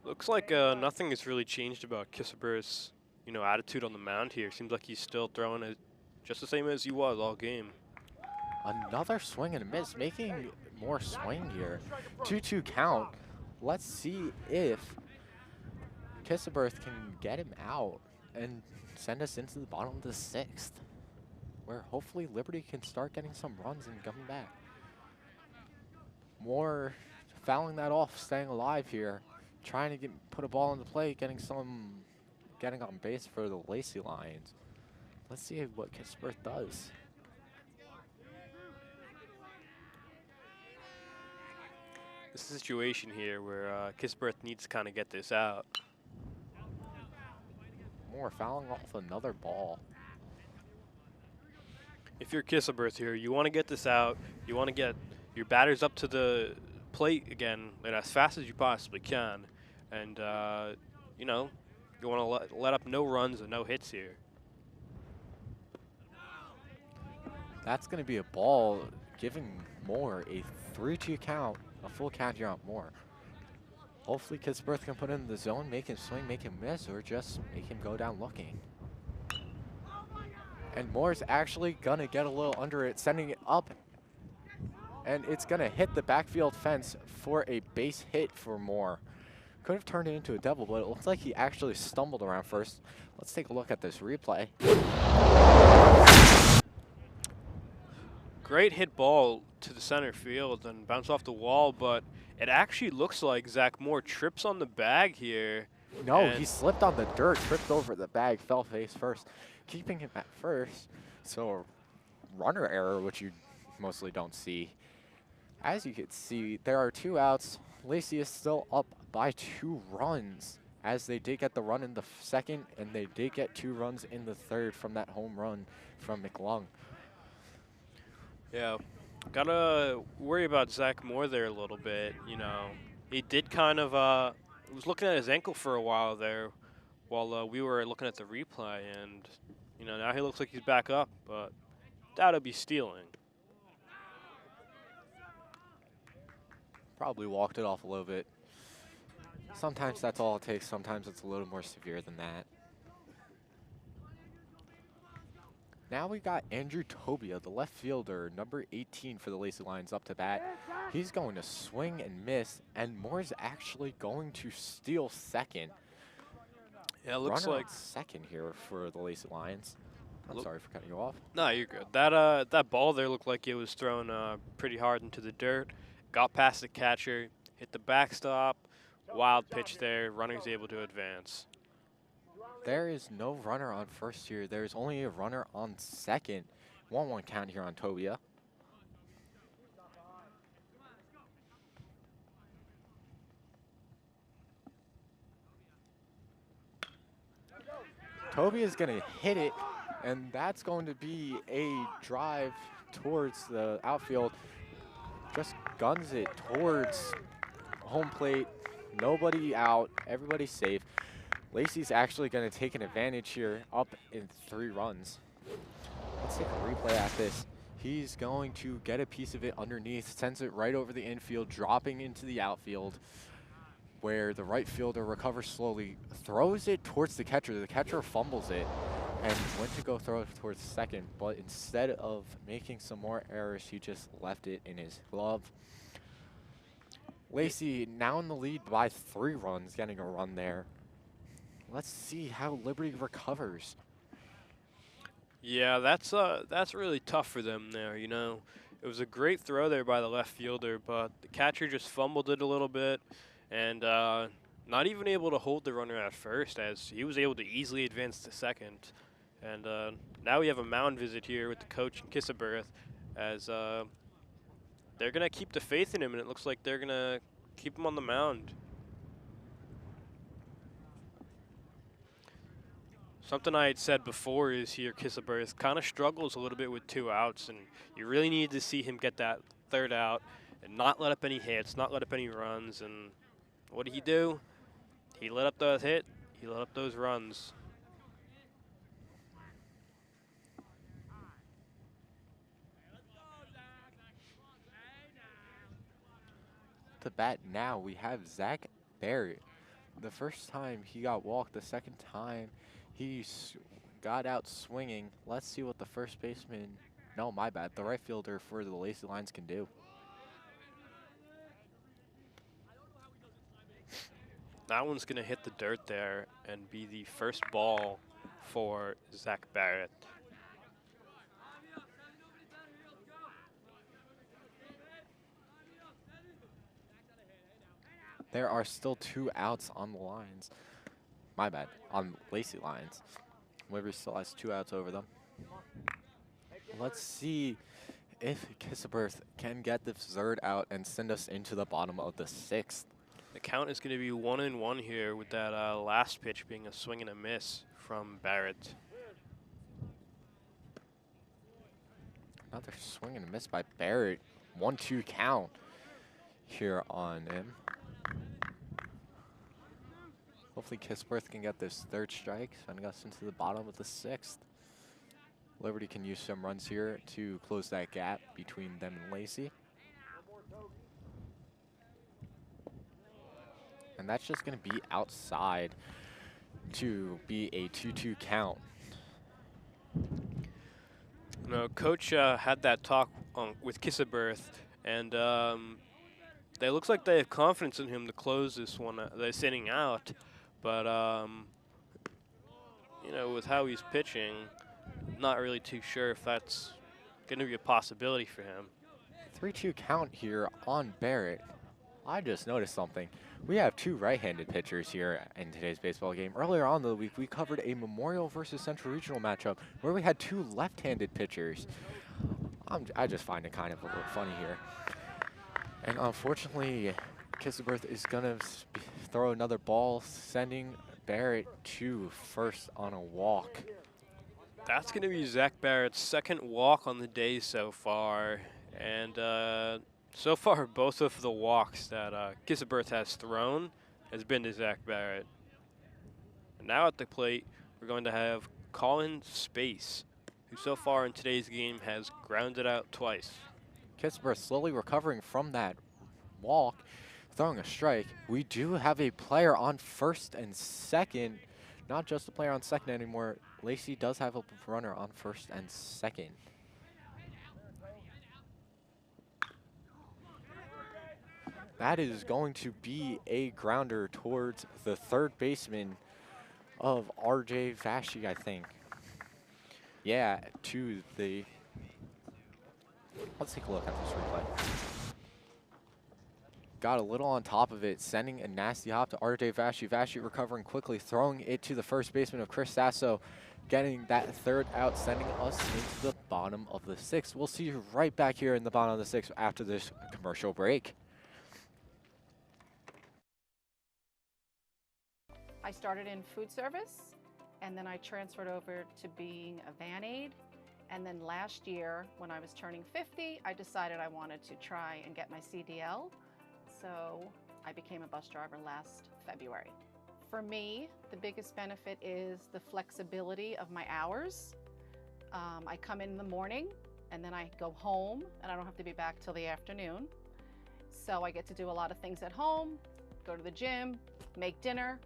Speaker 1: Looks like nothing has really changed about Kissaberth's, you know, attitude on the mound here. Seems like he's still throwing it just the same as he was all game.
Speaker 2: Another swing and a miss, making more swing here. 2-2 count. Let's see if Kissaberth can get him out and send us into the bottom of the 6th, where hopefully Liberty can start getting some runs and coming back. Moore fouling that off, staying alive here, trying to put a ball on the plate, getting on base for the Lacey Lions. Let's see what Kissaberth does.
Speaker 1: This is a situation here where Kissaberth needs to kind of get this out.
Speaker 2: Moore fouling off another ball.
Speaker 1: If you're Kissaberth here, you want to get this out. You want to get your batters up to the plate again and as fast as you possibly can. And, you know, you want to let up no runs and no hits here.
Speaker 2: That's going to be a ball, giving Moore a 3-2 count, a full count here on Moore. Hopefully Kissaberth can put it in the zone, make him swing, make him miss, or just make him go down looking. And Moore's actually going to get a little under it, sending it up. And it's going to hit the backfield fence for a base hit for Moore. Could have turned it into a double, but it looks like he actually stumbled around first. Let's take a look at this replay.
Speaker 1: Great hit ball to the center field and bounce off the wall, but it actually looks like Zach Moore trips on the bag here.
Speaker 2: No, he slipped on the dirt, tripped over the bag, fell face first, keeping him at first. So a runner error, which you mostly don't see. As you can see, there are 2 outs. Lacey is still up by 2 runs, as they did get the run in the second, and they did get 2 runs in the third from that home run from McLung.
Speaker 1: Yeah, gotta worry about Zach Moore there a little bit. You know, he did kind of was looking at his ankle for a while there, while we were looking at the replay, and you know now he looks like he's back up, but that'll be stealing.
Speaker 2: Probably walked it off a little bit. Sometimes that's all it takes. Sometimes it's a little more severe than that. Now we got Andrew Tobia, the left fielder, number 18 for the Lacey Lions, up to bat. He's going to swing and miss, and Moore's actually going to steal second.
Speaker 1: Yeah, it looks
Speaker 2: Runner
Speaker 1: like
Speaker 2: on second here for the Lacey Lions. I'm sorry for cutting you off.
Speaker 1: No, you're good. That ball there looked like it was thrown pretty hard into the dirt. Got past the catcher, hit the backstop. Wild pitch there. Runner's able to advance.
Speaker 2: There is no runner on first here. There's only a runner on second. 1-1 count here on Tobia. Tobia is going to hit it, and that's going to be a drive towards the outfield. Just guns it towards home plate. Nobody out. Everybody's safe. Lacey's actually going to take an advantage here, up in 3 runs. Let's take a replay at this. He's going to get a piece of it underneath, sends it right over the infield, dropping into the outfield, where the right fielder recovers slowly, throws it towards the catcher. The catcher fumbles it and went to go throw it towards second, but instead of making some more errors, he just left it in his glove. Lacey now in the lead by 3 runs, getting a run there. Let's see how Liberty recovers.
Speaker 1: Yeah, that's really tough for them there, you know. It was a great throw there by the left fielder, but the catcher just fumbled it a little bit, and not even able to hold the runner at first, as he was able to easily advance to second. And now we have a mound visit here with the coach and Kissaberth, as they're going to keep the faith in him, and it looks like they're going to keep him on the mound. Something I had said before is here Kissaberth kind of struggles a little bit with 2 outs, and you really need to see him get that 3rd out and not let up any hits, not let up any runs. And what did he do? He let up the hit, he let up those runs.
Speaker 2: To bat now, we have Zach Barrett. The first time he got walked, the second time he got out swinging. Let's see what the first baseman, no, my bad, the right fielder for the Lacey Lions can do.
Speaker 1: That one's going to hit the dirt there and be the first ball for Zach Barrett.
Speaker 2: There are still 2 outs on the Lions. My bad, on Lacey Lions. Liberty still has 2 outs over them. Let's see if Kissaberth can get the 3rd out and send us into the bottom of the 6th.
Speaker 1: The count is going to be 1-1 here, with that last pitch being a swing and a miss from Barrett.
Speaker 2: Another swing and a miss by Barrett. 1-2 count here on him. Hopefully Kissaberth can get this 3rd strike, sending us into the bottom of the 6th. Liberty can use some runs here to close that gap between them and Lacey. And that's just going to be outside to be a 2-2 count.
Speaker 1: You know, Coach had that talk with Kissaberth, and it looks like they have confidence in him to close this inning out. But, you know, with how he's pitching, not really too sure if that's going to be a possibility for him.
Speaker 2: 3-2 count here on Barrett. I just noticed something. We have 2 right-handed pitchers here in today's baseball game. Earlier on in the week, we covered a Memorial versus Central Regional matchup where we had 2 left-handed pitchers. I just find it kind of a little funny here. And unfortunately, Kissaberth is going to throw another ball, sending Barrett to first on a walk.
Speaker 1: That's going to be Zach Barrett's 2nd walk on the day so far. And so far, both of the walks that Kissaberth has thrown has been to Zach Barrett. And now at the plate, we're going to have Colin Space, who so far in today's game has grounded out twice.
Speaker 2: Kissaberth slowly recovering from that walk, throwing a strike. We do have a player on 1st and 2nd, not just a player on 2nd anymore. Lacey does have a runner on 1st and 2nd. That is going to be a grounder towards the 3rd baseman of RJ Vashi, I think. Yeah, to the... Let's take a look at this replay. Got a little on top of it, sending a nasty hop to RJ Vashi. Vashi recovering quickly, throwing it to the 1st baseman of Chris Sasso, getting that 3rd out, sending us into the bottom of the 6th. We'll see you right back here in the bottom of the 6th after this commercial break.
Speaker 13: I started in food service, and then I transferred over to being a van aide. And then last year, when I was turning 50, I decided I wanted to try and get my CDL. So I became a bus driver last February. For me, the biggest benefit is the flexibility of my hours. I come in the morning, and then I go home, and I don't have to be back till the afternoon. So I get to do a lot of things at home, go to the gym, make dinner,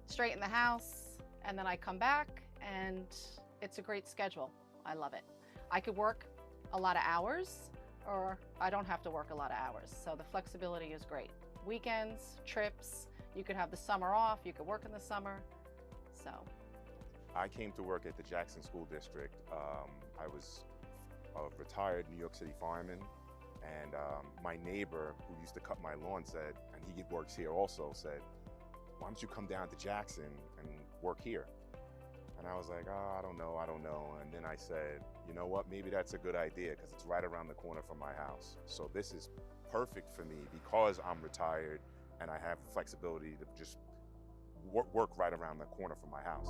Speaker 13: straighten the house, and then I come back, and it's a great schedule. I love it. I could work a lot of hours, or I don't have to work a lot of hours. So the flexibility is great. Weekends, trips, you could have the summer off, you could work in the summer, so.
Speaker 14: I came to work at the Jackson School District. I was a retired New York City fireman, and my neighbor who used to cut my lawn said, and he works here also, said, why don't you come down to Jackson and work here? And I was like, oh, I don't know. And then I said, you know what, maybe that's a good idea because it's right around the corner from my house. So this is perfect for me because I'm retired and I have the flexibility to just work right around the corner from my house.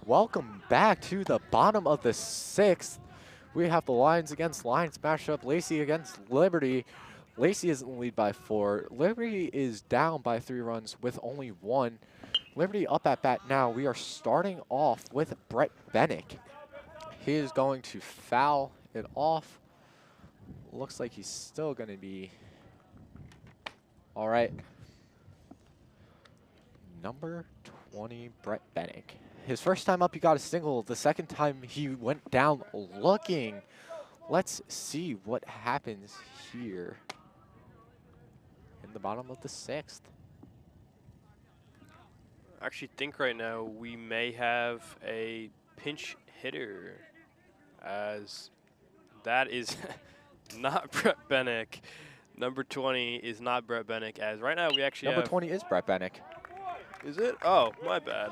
Speaker 2: Welcome back to the bottom of the 6th. We have the Lions against Lions matchup. Lacey against Liberty. Lacey is in the lead by 4. Liberty is down by 3 runs with only 1. Liberty up at bat now. We are starting off with Brett Bennick. He is going to foul it off. Looks like he's still going to be all right. Number 20, Brett Bennick. His first time up, he got a single. The second time, he went down looking. Let's see what happens here in the bottom of the 6th.
Speaker 1: I actually think right now we may have a pinch hitter, as that is not Brett Bennick. Number 20 is not Brett Bennick, as right now we actually
Speaker 2: Number
Speaker 1: have
Speaker 2: 20 is Brett Bennick.
Speaker 1: Is it? Oh, my bad.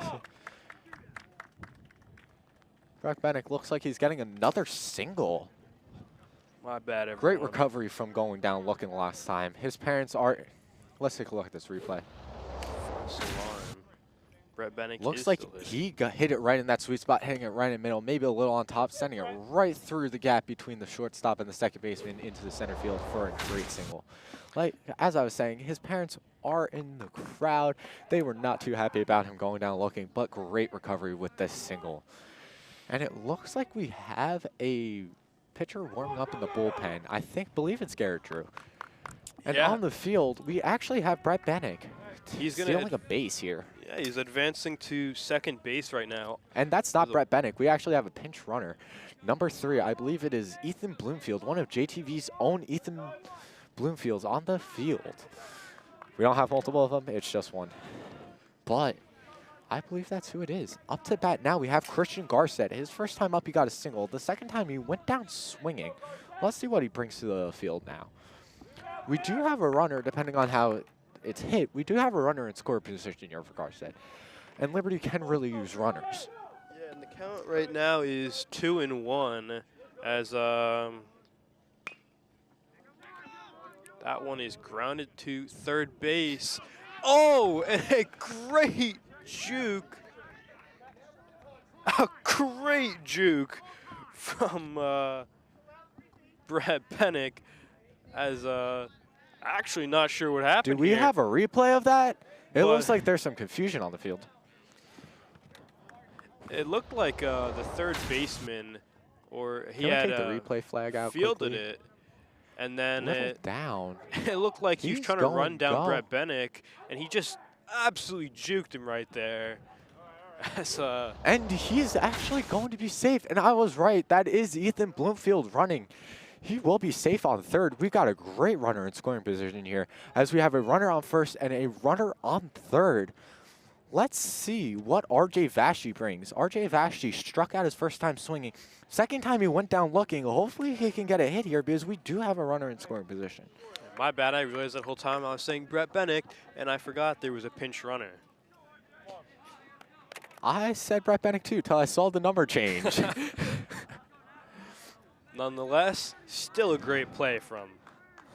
Speaker 2: Brett Bennick looks like he's getting another single.
Speaker 1: My bad, everyone.
Speaker 2: Great recovery from going down looking last time. His parents are... Let's take a look at this replay.
Speaker 1: False alarm. Brett Bennick
Speaker 2: Looks
Speaker 1: is
Speaker 2: like
Speaker 1: still
Speaker 2: he hit it right in that sweet spot, hitting it right in the middle, maybe a little on top, sending it right through the gap between the shortstop and the second baseman into the center field for a great single. Like, as I was saying, his parents are in the crowd. They were not too happy about him going down looking, but great recovery with this single. And it looks like we have a pitcher warming up in the bullpen. I believe it's Garrett Drew. And on the field, we actually have Brett Bennick.
Speaker 1: He's
Speaker 2: stealing a base here.
Speaker 1: Yeah, he's advancing to second base right now.
Speaker 2: And that's not Brett Bennick. We actually have a pinch runner. Number 3, I believe it is Ethan Bloomfield, one of JTV's own Ethan Bloomfields on the field. We don't have multiple of them. It's just one. But I believe that's who it is. Up to bat now, we have Christian Garcett. His first time up, he got a single. The second time, he went down swinging. Let's see what he brings to the field now. We do have a runner, depending on how it's hit. We do have a runner in score position here for Garcett. And Liberty can really use runners.
Speaker 1: Yeah, and the count right now is 2-1, as that one is grounded to third base. Oh, and a great juke. A great juke from Brett Bennick, as actually not sure what happened.
Speaker 2: Do we have a replay of that? It looks like there's some confusion on the field.
Speaker 1: It looked like the third baseman, or he
Speaker 2: Can we
Speaker 1: had
Speaker 2: take the replay flag out
Speaker 1: fielded
Speaker 2: quickly?
Speaker 1: it, and then
Speaker 2: down.
Speaker 1: It looked like he was
Speaker 2: He's
Speaker 1: trying to run
Speaker 2: going
Speaker 1: down
Speaker 2: dumb.
Speaker 1: Brett Bennick, and he just absolutely juked him right there.
Speaker 2: And he's actually going to be safe. And I was right. That is Ethan Bloomfield running. He will be safe on third. We've got a great runner in scoring position here, as we have a runner on first and a runner on third. Let's see what R.J. Vashti brings. R.J. Vashti struck out his first time swinging. Second time he went down looking. Hopefully he can get a hit here, because we do have a runner in scoring position.
Speaker 1: My bad. I realized that whole time I was saying Brett Bennick, and I forgot there was a pinch runner.
Speaker 2: I said Brett Bennick too, till I saw the number change.
Speaker 1: Nonetheless, still a great play from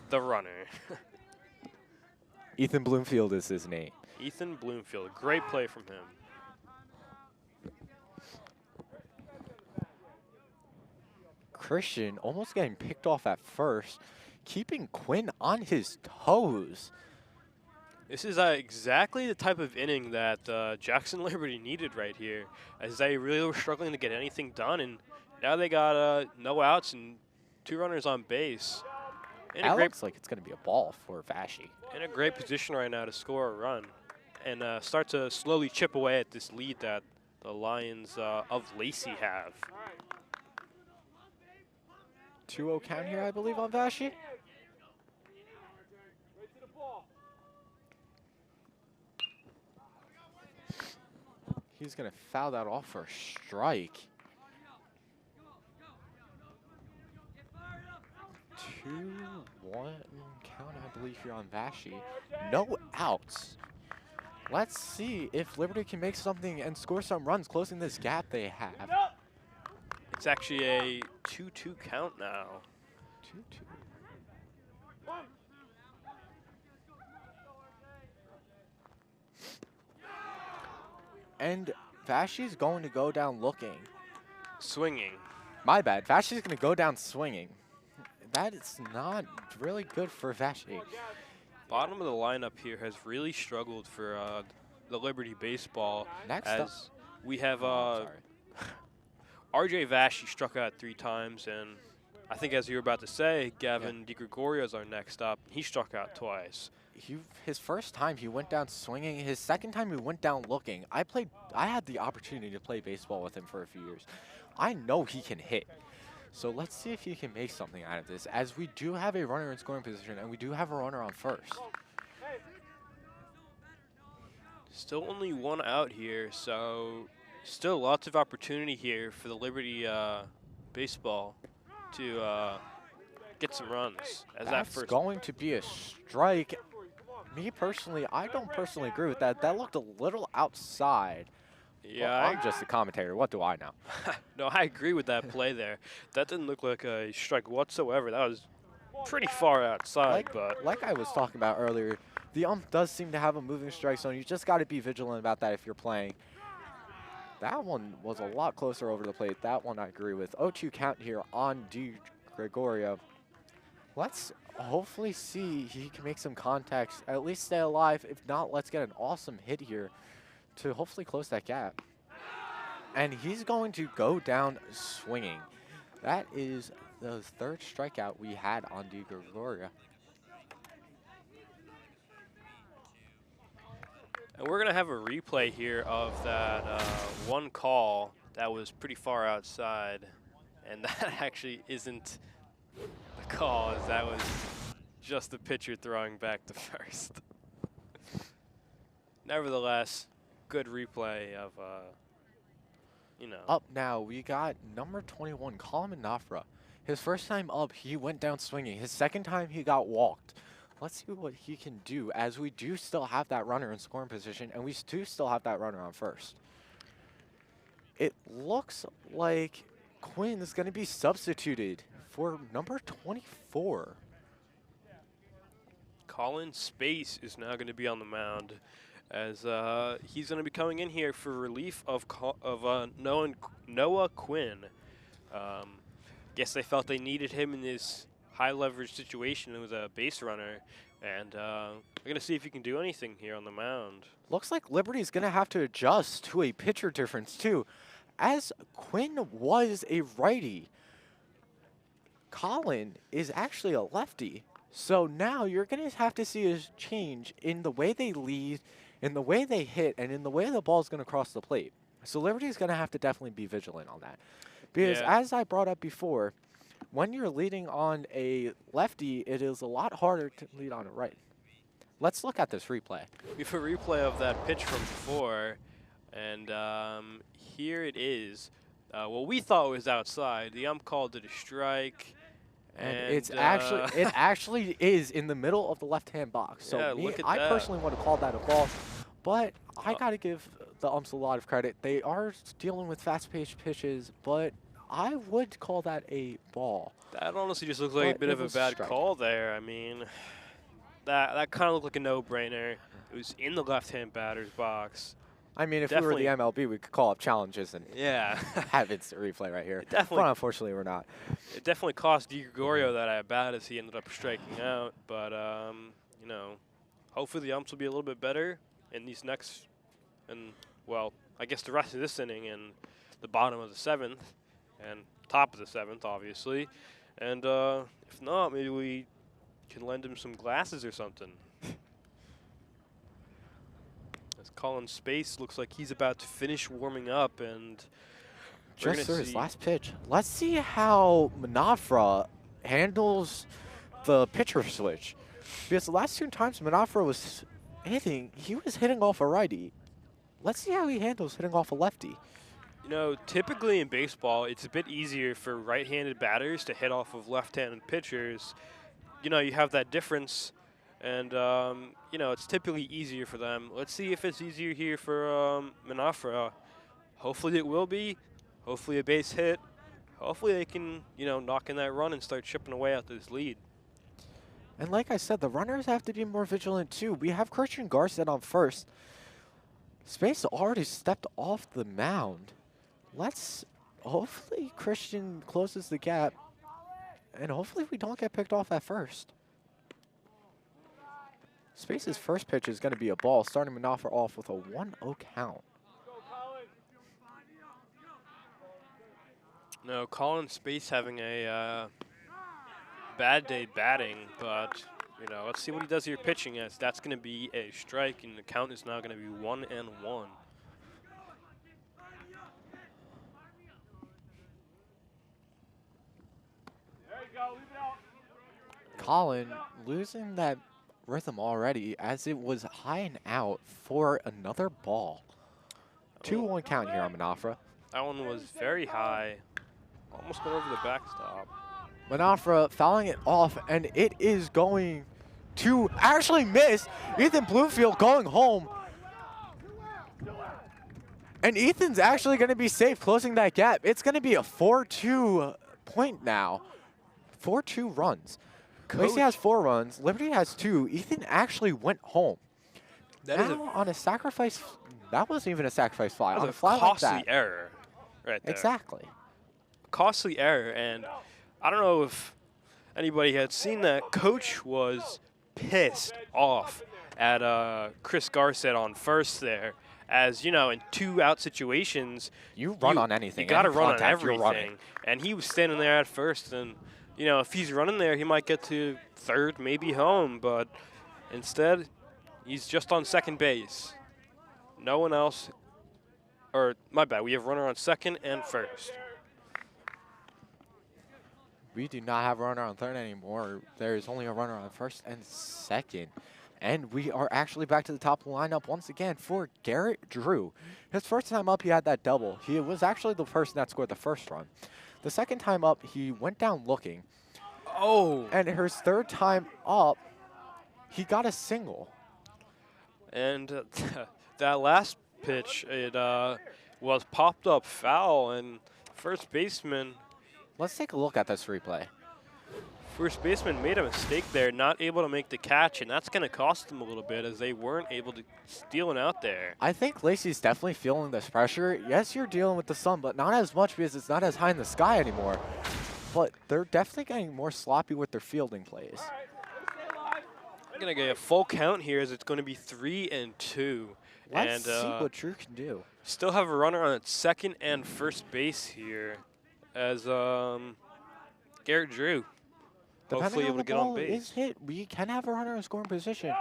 Speaker 1: the runner.
Speaker 2: Ethan Bloomfield is his name.
Speaker 1: Ethan Bloomfield, great play from him.
Speaker 2: Christian almost getting picked off at first, keeping Quinn on his toes.
Speaker 1: This is exactly the type of inning that Jackson Liberty needed right here, as they really were struggling to get anything done, and now they got no outs and 2 runners on base.
Speaker 2: That looks like it's going to be a ball for Vashti.
Speaker 1: In a great position right now to score a run and start to slowly chip away at this lead that the Lions of Lacey have.
Speaker 2: 2-0 count here, I believe, on Vashti. he's going to foul that off for a strike. 2-1 count, I believe, here on Vashi. No outs. Let's see if Liberty can make something and score some runs, closing this gap they have.
Speaker 1: It's actually a 2-2 count now.
Speaker 2: 2-2. And Vashi's going to go down looking.
Speaker 1: Swinging.
Speaker 2: My bad. Vashi's going to go down swinging. That is not really good for Vashi.
Speaker 1: Bottom of the lineup here has really struggled for the Liberty baseball.
Speaker 2: Next
Speaker 1: as
Speaker 2: up.
Speaker 1: we have RJ Vashi struck out 3 times, and I think as you were about to say, Gavin DiGregorio is our next up. He struck out twice.
Speaker 2: His first time he went down swinging. His second time he went down looking. I had the opportunity to play baseball with him for a few years. I know he can hit. So let's see if he can make something out of this, as we do have a runner in scoring position and we do have a runner on first.
Speaker 1: Still only 1 out here, so still lots of opportunity here for the Liberty baseball to get some runs. As
Speaker 2: That's
Speaker 1: that first
Speaker 2: going to be a strike. Me personally, I don't personally agree with that. That looked a little outside.
Speaker 1: Yeah,
Speaker 2: well, I'm just a commentator. What do I know?
Speaker 1: No, I agree with that play there. That didn't look like a strike whatsoever. That was pretty far outside, but
Speaker 2: like I was talking about earlier, the ump does seem to have a moving strike zone. You just got to be vigilant about that if you're playing. That one was a lot closer over the plate. That one I agree with. 0-2 count here on DiGregorio. Let's hopefully see he can make some contacts, at least stay alive. If not, let's get an awesome hit here to hopefully close that gap. And he's going to go down swinging. That is the 3rd strikeout we had on DiGregorio.
Speaker 1: And we're going to have a replay here of that one call that was pretty far outside. And that actually isn't the call, as that was just the pitcher throwing back to first. Nevertheless, good replay of, you know.
Speaker 2: Up now, we got number 21, Coleman Nafra. His first time up, he went down swinging. His second time, he got walked. Let's see what he can do, as we do still have that runner in scoring position, and we do still have that runner on first. It looks like Quinn is going to be substituted for number 24.
Speaker 1: Colin Space is now going to be on the mound, as he's going to be coming in here for relief of Noah Quinn. Guess they felt they needed him in this high leverage situation with a base runner, and we're going to see if he can do anything here on the mound.
Speaker 2: Looks like Liberty's going to have to adjust to a pitcher difference too, as Quinn was a righty. Colin is actually a lefty. So now you're going to have to see a change in the way they lead, in the way they hit, and in the way the ball's going to cross the plate. So Liberty's going to have to definitely be vigilant on that. Because as I brought up before, when you're leading on a lefty, it is a lot harder to lead on a right. Let's look at this replay.
Speaker 1: We have a replay of that pitch from before, and here it is. Well, we thought it was outside. The ump called it a strike.
Speaker 2: And it's it actually is in the middle of the left-hand box. So
Speaker 1: Yeah, look at
Speaker 2: I
Speaker 1: that.
Speaker 2: personally want to call that a ball, but I got to give the umps a lot of credit. They are dealing with fast-paced pitches, but I would call that a ball.
Speaker 1: That honestly just looks like a bit of a bad
Speaker 2: strike.
Speaker 1: call there. I mean, that kind of looked like a no-brainer. It was in the left-hand batter's box.
Speaker 2: I mean, if we were the MLB, we could call up challenges and
Speaker 1: Yeah.
Speaker 2: have instant replay right here.
Speaker 1: Definitely.
Speaker 2: But unfortunately, we're not.
Speaker 1: It definitely cost DiGregorio that at bat as he ended up striking out. But, you know, hopefully the umps will be a little bit better in these next, and, well, I guess the rest of this inning and the bottom of the 7th and top of the 7th, obviously. And if not, maybe we can lend him some glasses or something. As Colin Space looks like he's about to finish warming up, and
Speaker 2: Just through his last pitch. Let's see how Manafra handles the pitcher switch. Because the last 2 times Manafra was hitting, he was hitting off a righty. Let's see how he handles hitting off a lefty.
Speaker 1: You know, typically in baseball, it's a bit easier for right-handed batters to hit off of left-handed pitchers. You know, you have that difference, and, you know, it's typically easier for them. Let's see if it's easier here for Manafra. Hopefully it will be. Hopefully a base hit. Hopefully they can, you know, knock in that run and start chipping away at this lead.
Speaker 2: And like I said, the runners have to be more vigilant too. We have Christian Garcet on first. Space already stepped off the mound. Hopefully Christian closes the gap, and hopefully we don't get picked off at first. Space's first pitch is going to be a ball, starting Manafra off with a 1-0 count.
Speaker 1: No, Colin Space having a bad day batting, but, you know, let's see what he does here pitching, as that's going to be a strike, and the count is now going to be 1-1.
Speaker 2: Colin losing that rhythm already, as it was high and out for another ball. 2-1 count here on Manafra.
Speaker 1: That one was very high, almost went over the backstop.
Speaker 2: Manafra fouling it off, and it is going to actually miss. Ethan Bloomfield going home. And Ethan's actually going to be safe, closing that gap. It's going to be a 4-2 point now. 4-2 runs. Lacey has 4 runs. Liberty has 2. Ethan actually went home.
Speaker 1: That
Speaker 2: now
Speaker 1: is
Speaker 2: on a sacrifice. That wasn't even a sacrifice fly.
Speaker 1: That
Speaker 2: On
Speaker 1: was
Speaker 2: a fly
Speaker 1: a costly
Speaker 2: like that.
Speaker 1: error right there.
Speaker 2: Exactly.
Speaker 1: Costly error, and I don't know if anybody had seen that. Coach was pissed off at Chris Garcet on first there. As, you know, in 2-out situations,
Speaker 2: you run on anything.
Speaker 1: You got to
Speaker 2: Any
Speaker 1: run on
Speaker 2: contact, you're running.
Speaker 1: everything. And he was standing there at first, and, you know, if he's running there, he might get to third, maybe home. But instead, he's just on second base. No one else. Or, my bad, we have runner on second and first.
Speaker 2: We do not have a runner on third anymore. There is only a runner on first and second. And we are actually back to the top of the lineup once again for Garrett Drew. His first time up, he had that double. He was actually the person that scored the first run. The second time up, he went down looking.
Speaker 1: Oh.
Speaker 2: And his third time up, he got a single.
Speaker 1: And that last pitch, it was popped up foul, and first baseman.
Speaker 2: Let's take a look at this replay.
Speaker 1: First baseman made a mistake there, not able to make the catch, and that's going to cost them a little bit as they weren't able to steal it out there.
Speaker 2: I think Lacey's definitely feeling this pressure. Yes, you're dealing with the sun, but not as much because it's not as high in the sky anymore. But they're definitely getting more sloppy with their fielding plays.
Speaker 1: I'm going to get a full count here as it's going to be 3-2.
Speaker 2: Let's see what Drew can do.
Speaker 1: Still have a runner on second and first base here as Garrett Drew. Hopefully able to get on base.
Speaker 2: Is hit, we can have a runner in scoring position.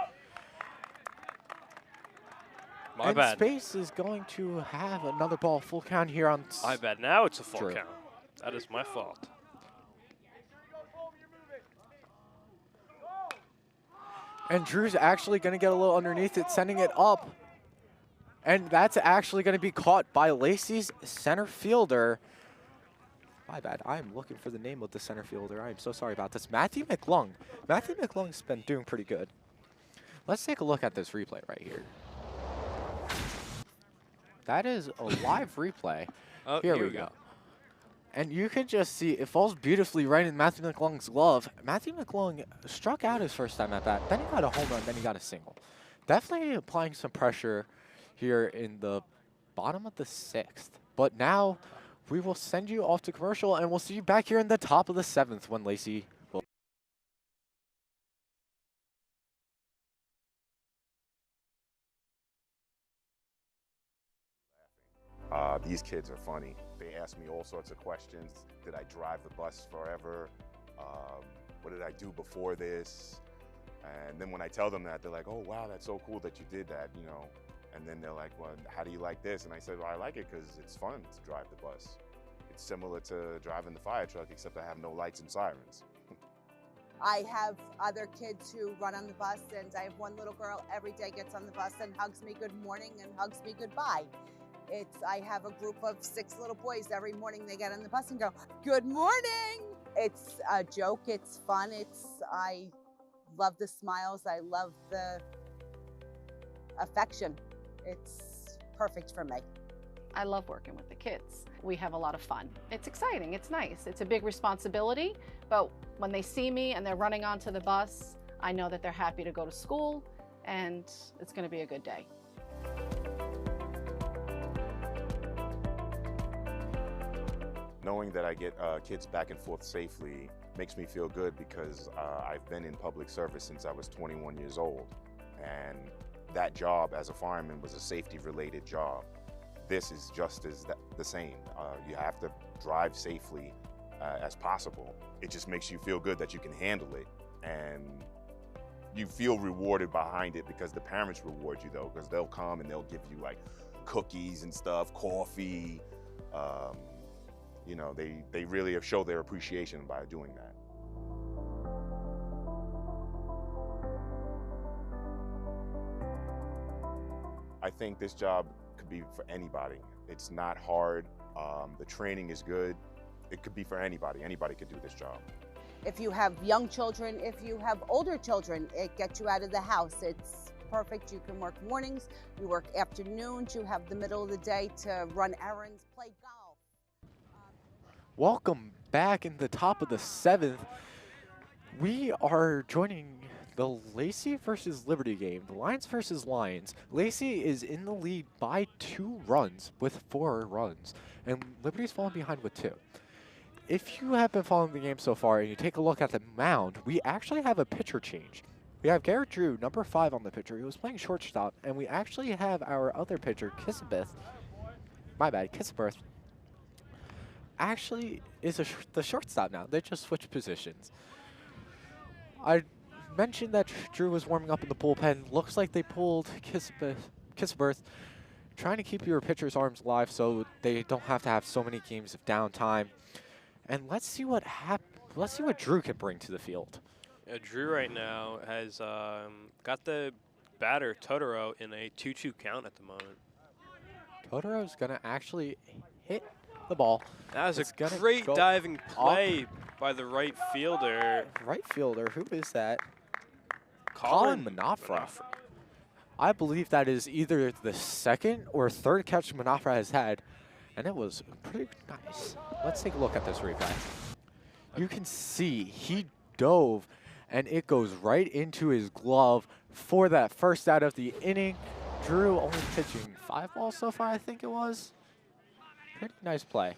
Speaker 1: My bad.
Speaker 2: Space is going to have another ball, full count here on.
Speaker 1: My bad. Now it's a full
Speaker 2: Drew.
Speaker 1: count. That is my fault.
Speaker 2: And Drew's actually going to get a little underneath it, sending it up. And that's actually going to be caught by Lacey's center fielder. My bad. I'm looking for the name of the center fielder. I'm so sorry about this. Matthew McLung. Matthew McLung's been doing pretty good. Let's take a look at this replay right here. That is a live replay.
Speaker 1: Oh,
Speaker 2: here we go. And you can just see it falls beautifully right in Matthew McLung's glove. Matthew McLung struck out his first time at bat. Then he got a home run. Then he got a single. Definitely applying some pressure here in the bottom of the 6th. But now we will send you off to commercial, and we'll see you back here in the top of the 7th when Lacey will.
Speaker 14: These kids are funny. They ask me all sorts of questions. Did I drive the bus forever? What did I do before this? And then when I tell them that, they're like, oh, wow, that's so cool that you did that, you know. And then they're like, well, how do you like this? And I said, well, I like it because it's fun to drive the bus. It's similar to driving the fire truck, except I have no lights and sirens.
Speaker 12: I have other kids who run on the bus, and I have one little girl every day gets on the bus and hugs me good morning and hugs me goodbye. I have a group of 6 little boys every morning. They get on the bus and go, "Good morning." It's a joke. It's fun. I love the smiles. I love the affection. It's perfect for me.
Speaker 13: I love working with the kids. We have a lot of fun. It's exciting. It's nice. It's a big responsibility, but when they see me and they're running onto the bus, I know that they're happy to go to school, and it's going to be a good day.
Speaker 14: Knowing that I get kids back and forth safely makes me feel good because I've been in public service since I was 21 years old. And that job as a fireman was a safety-related job. This is just as the same. You have to drive safely as possible. It just makes you feel good that you can handle it. And you feel rewarded behind it because the parents reward you though, because they'll come and they'll give you like cookies and stuff, coffee. You know, they really show their appreciation by doing that. I think this job could be for anybody. It's not hard. The training is good. It could be for anybody. Anybody could do this job.
Speaker 12: If you have young children, if you have older children, it gets you out of the house. It's perfect. You can work mornings, you work afternoons, you have the middle of the day to run errands, play golf.
Speaker 2: Welcome back in the top of the 7th. We are joining the Lacey versus Liberty game, the Lions versus Lions. Lacey is in the lead by 2 runs with 4 runs, and Liberty's falling behind with 2. If you have been following the game so far and you take a look at the mound, we actually have a pitcher change. We have Garrett Drew, number 5 on the pitcher. He was playing shortstop, and we actually have our other pitcher, Kissabeth. My bad, Kissabeth. Actually is the shortstop now. They just switched positions. I mentioned that Drew was warming up in the bullpen. Looks like they pulled Kissabeth, trying to keep your pitcher's arms alive so they don't have to have so many games of downtime. And let's see what Drew can bring to the field.
Speaker 1: Yeah, Drew right now has got the batter Totoro in a 2-2 count at the moment.
Speaker 2: Totoro's gonna actually hit the ball.
Speaker 1: That was a great diving play by the right fielder.
Speaker 2: Right fielder, who is that? Colin Manafra. I believe that is either the 2nd or 3rd catch Manafra has had, and it was pretty nice. Let's take a look at this replay. You can see he dove, and it goes right into his glove for that first out of the inning. Drew only pitching 5 balls so far, I think it was. Pretty nice play.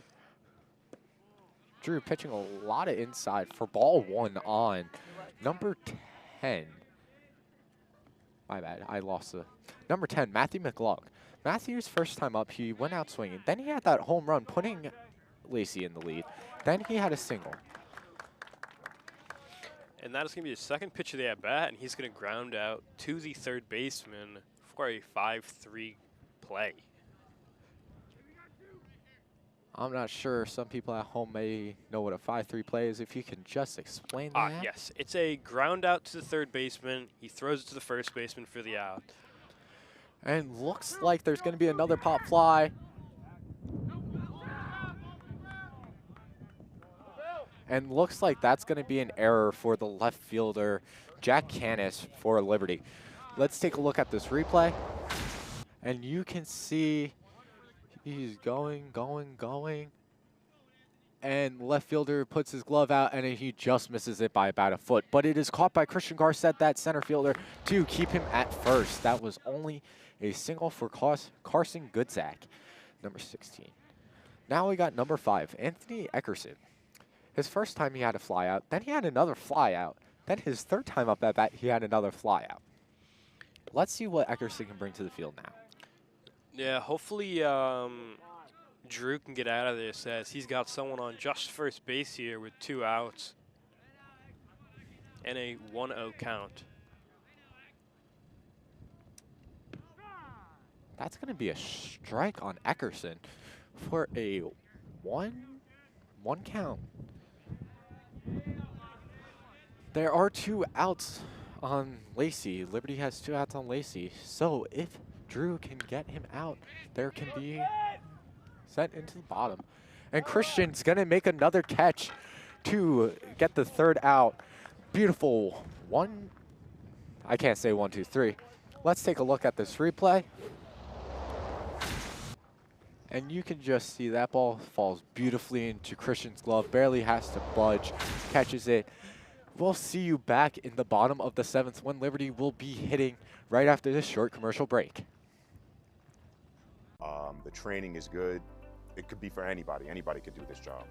Speaker 2: Drew pitching a lot of inside for ball 1 on number 10. My bad, I lost the number 10, Matthew McLeod. Matthew's first time up, he went out swinging. Then he had that home run, putting Lacey in the lead. Then he had a single.
Speaker 1: And that is going to be his 2nd pitch of the at-bat, and he's going to ground out to the 3rd baseman for a 5-3 play.
Speaker 2: I'm not sure. Some people at home may know what a 5-3 play is. If you can just explain that.
Speaker 1: Yes. It's a ground out to the 3rd baseman. He throws it to the 1st baseman for the out.
Speaker 2: And looks like there's going to be another pop fly. And looks like that's going to be an error for the left fielder, Jack Canis, for Liberty. Let's take a look at this replay. And you can see he's going. And left fielder puts his glove out, and he just misses it by about a foot. But it is caught by Christian Garcett, that center fielder, to keep him at first. That was only a single for Carson Goodzak, number 16. Now we got number 5, Anthony Eckerson. His first time he had a fly out, then he had another fly out. Then his 3rd time up at bat, he had another fly out. Let's see what Eckerson can bring to the field now.
Speaker 1: Yeah, hopefully Drew can get out of this as he's got someone on just first base here with 2 outs and a 1-0 count.
Speaker 2: That's going to be a strike on Eckerson for a one count. There are 2 outs on Lacey. Liberty has 2 outs on Lacey. So if Drew can get him out, there can be sent into the bottom. And Christian's going to make another catch to get the 3rd out. Beautiful one. I can't say 1, 2, 3. Let's take a look at this replay. And you can just see that ball falls beautifully into Christian's glove. Barely has to budge. Catches it. We'll see you back in the bottom of the 7th when Liberty will be hitting right after this short commercial break.
Speaker 14: The training is good. It could be for anybody. Anybody could do this job.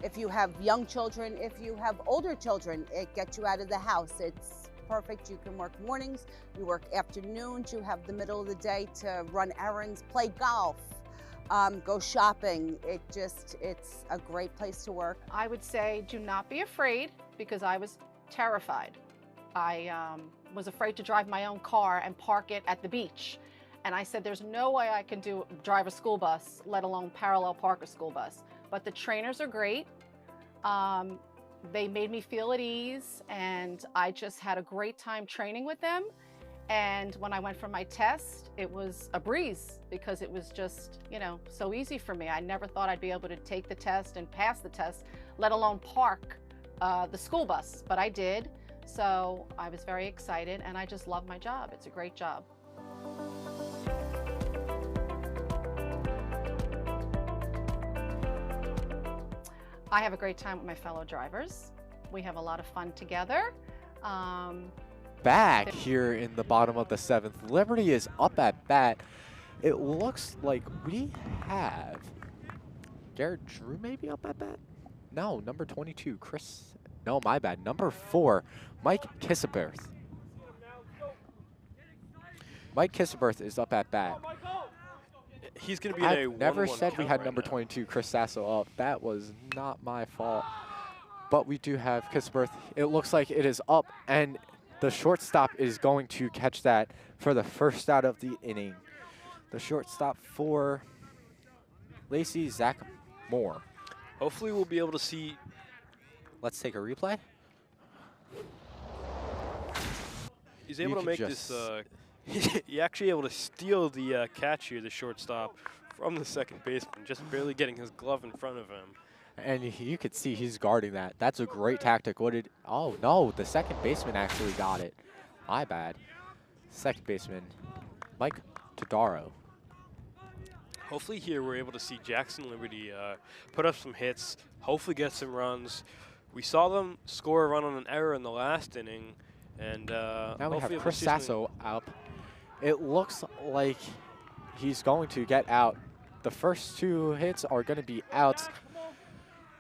Speaker 12: If you have young children, if you have older children, it gets you out of the house. It's perfect. You can work mornings, you work afternoons, you have the middle of the day to run errands, play golf, go shopping. It's a great place to work.
Speaker 13: I would say do not be afraid, because I was terrified. I was afraid to drive my own car and park it at the beach. And I said, there's no way I can drive a school bus, let alone parallel park a school bus. But the trainers are great. They made me feel at ease, and I just had a great time training with them. And when I went for my test, it was a breeze, because it was just, you know, so easy for me. I never thought I'd be able to take the test and pass the test, let alone park the school bus, but I did. So I was very excited, and I just love my job. It's a great job. I have a great time with my fellow drivers. We have a lot of fun together.
Speaker 2: Back here in the bottom of the 7th, Liberty is up at bat. It looks like we have Garrett Drew maybe up at bat? No, number 22, Chris. No, my bad. Number 4, Mike Kisseberth. Mike Kisseberth is up at bat.
Speaker 1: He's going to be in a 1-1
Speaker 2: never said we had
Speaker 1: right
Speaker 2: number
Speaker 1: now.
Speaker 2: 22, Chris Sasso, up. That was not my fault. But we do have Kisseberth. It looks like it is up, and the shortstop is going to catch that for the 1st out of the inning. The shortstop for Lacey, Zach Moore.
Speaker 1: Hopefully we'll be able to see.
Speaker 2: Let's take a replay.
Speaker 1: He's able to make this. He's actually able to steal the catch here, the shortstop, from the second baseman, just barely getting his glove in front of him.
Speaker 2: And you could see he's guarding that. That's a great tactic. Oh no, the second baseman actually got it. My bad. Second baseman, Mike Todaro.
Speaker 1: Hopefully here we're able to see Jackson Liberty put up some hits, hopefully get some runs. We saw them score a run on an error in the last inning, and
Speaker 2: now we have
Speaker 1: hopefully
Speaker 2: Chris Sasso up. It looks like he's going to get out. The first 2 hits are going to be outs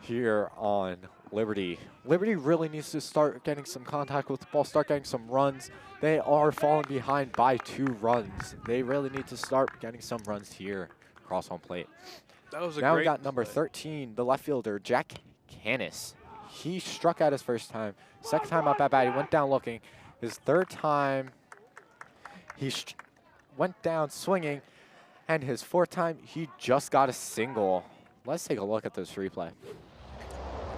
Speaker 2: here on Liberty. Liberty really needs to start getting some contact with the ball, start getting some runs. They are falling behind by 2 runs. They really need to start getting some runs here across home plate.
Speaker 1: That was a
Speaker 2: now
Speaker 1: great
Speaker 2: we got number
Speaker 1: play.
Speaker 2: 13, the left fielder, Jack Canis. He struck out his first time. Second time up at bat, he went down looking. His 3rd time, he went down swinging. And his 4th time, he just got a single. Let's take a look at this replay.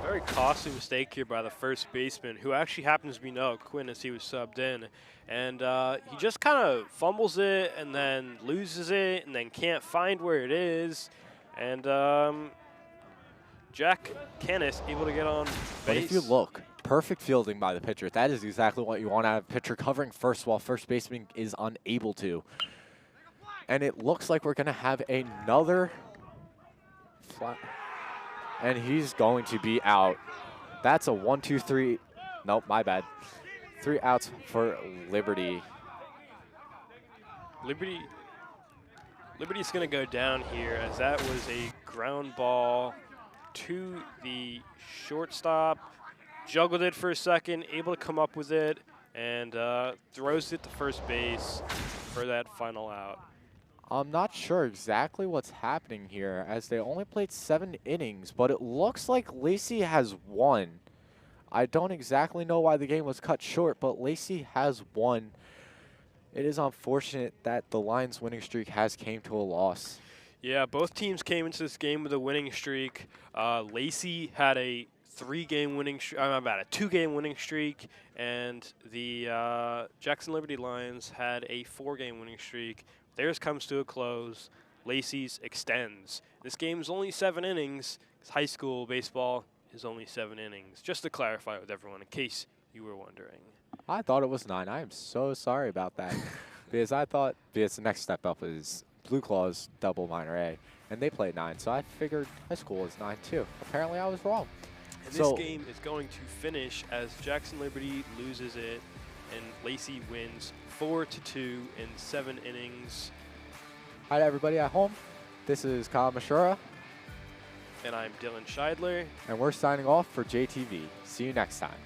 Speaker 1: Very costly mistake here by the first baseman, who actually happens to be Noah Quinn as he was subbed in. And he just kind of fumbles it and then loses it and then can't find where it is. And Jack Canis able to get on base.
Speaker 2: But if you look, perfect fielding by the pitcher. That is exactly what you want out of a pitcher, covering first while first baseman is unable to. And it looks like we're going to have another fly. And he's going to be out. That's a 1, 2, 3. Nope, my bad. 3 outs for Liberty.
Speaker 1: Liberty's going to go down here, as that was a ground ball to the shortstop. Juggled it for a second, able to come up with it, and throws it to first base for that final out.
Speaker 2: I'm not sure exactly what's happening here, as they only played 7 innings, but it looks like Lacey has won. I don't exactly know why the game was cut short, but Lacey has won. It is unfortunate that the Lions' winning streak has came to a loss.
Speaker 1: Yeah, both teams came into this game with a winning streak. Lacey had a 2-game winning streak, and the Jackson Liberty Lions had a 4-game winning streak. Theirs comes to a close. Lacey's extends. This game's only 7 innings. 'Cause high school baseball is only 7 innings. Just to clarify with everyone, in case you were wondering.
Speaker 2: I thought it was 9. I am so sorry about that. because the next step up is Blue Claws double minor A, and they play 9. So I figured high school is 9 too. Apparently I was wrong.
Speaker 1: And this game is going to finish as Jackson Liberty loses it and Lacey wins 4-2 in 7 innings.
Speaker 2: Hi to everybody at home. This is Kyle Mashura.
Speaker 1: And I'm Dylan Scheidler.
Speaker 2: And we're signing off for JTV. See you next time.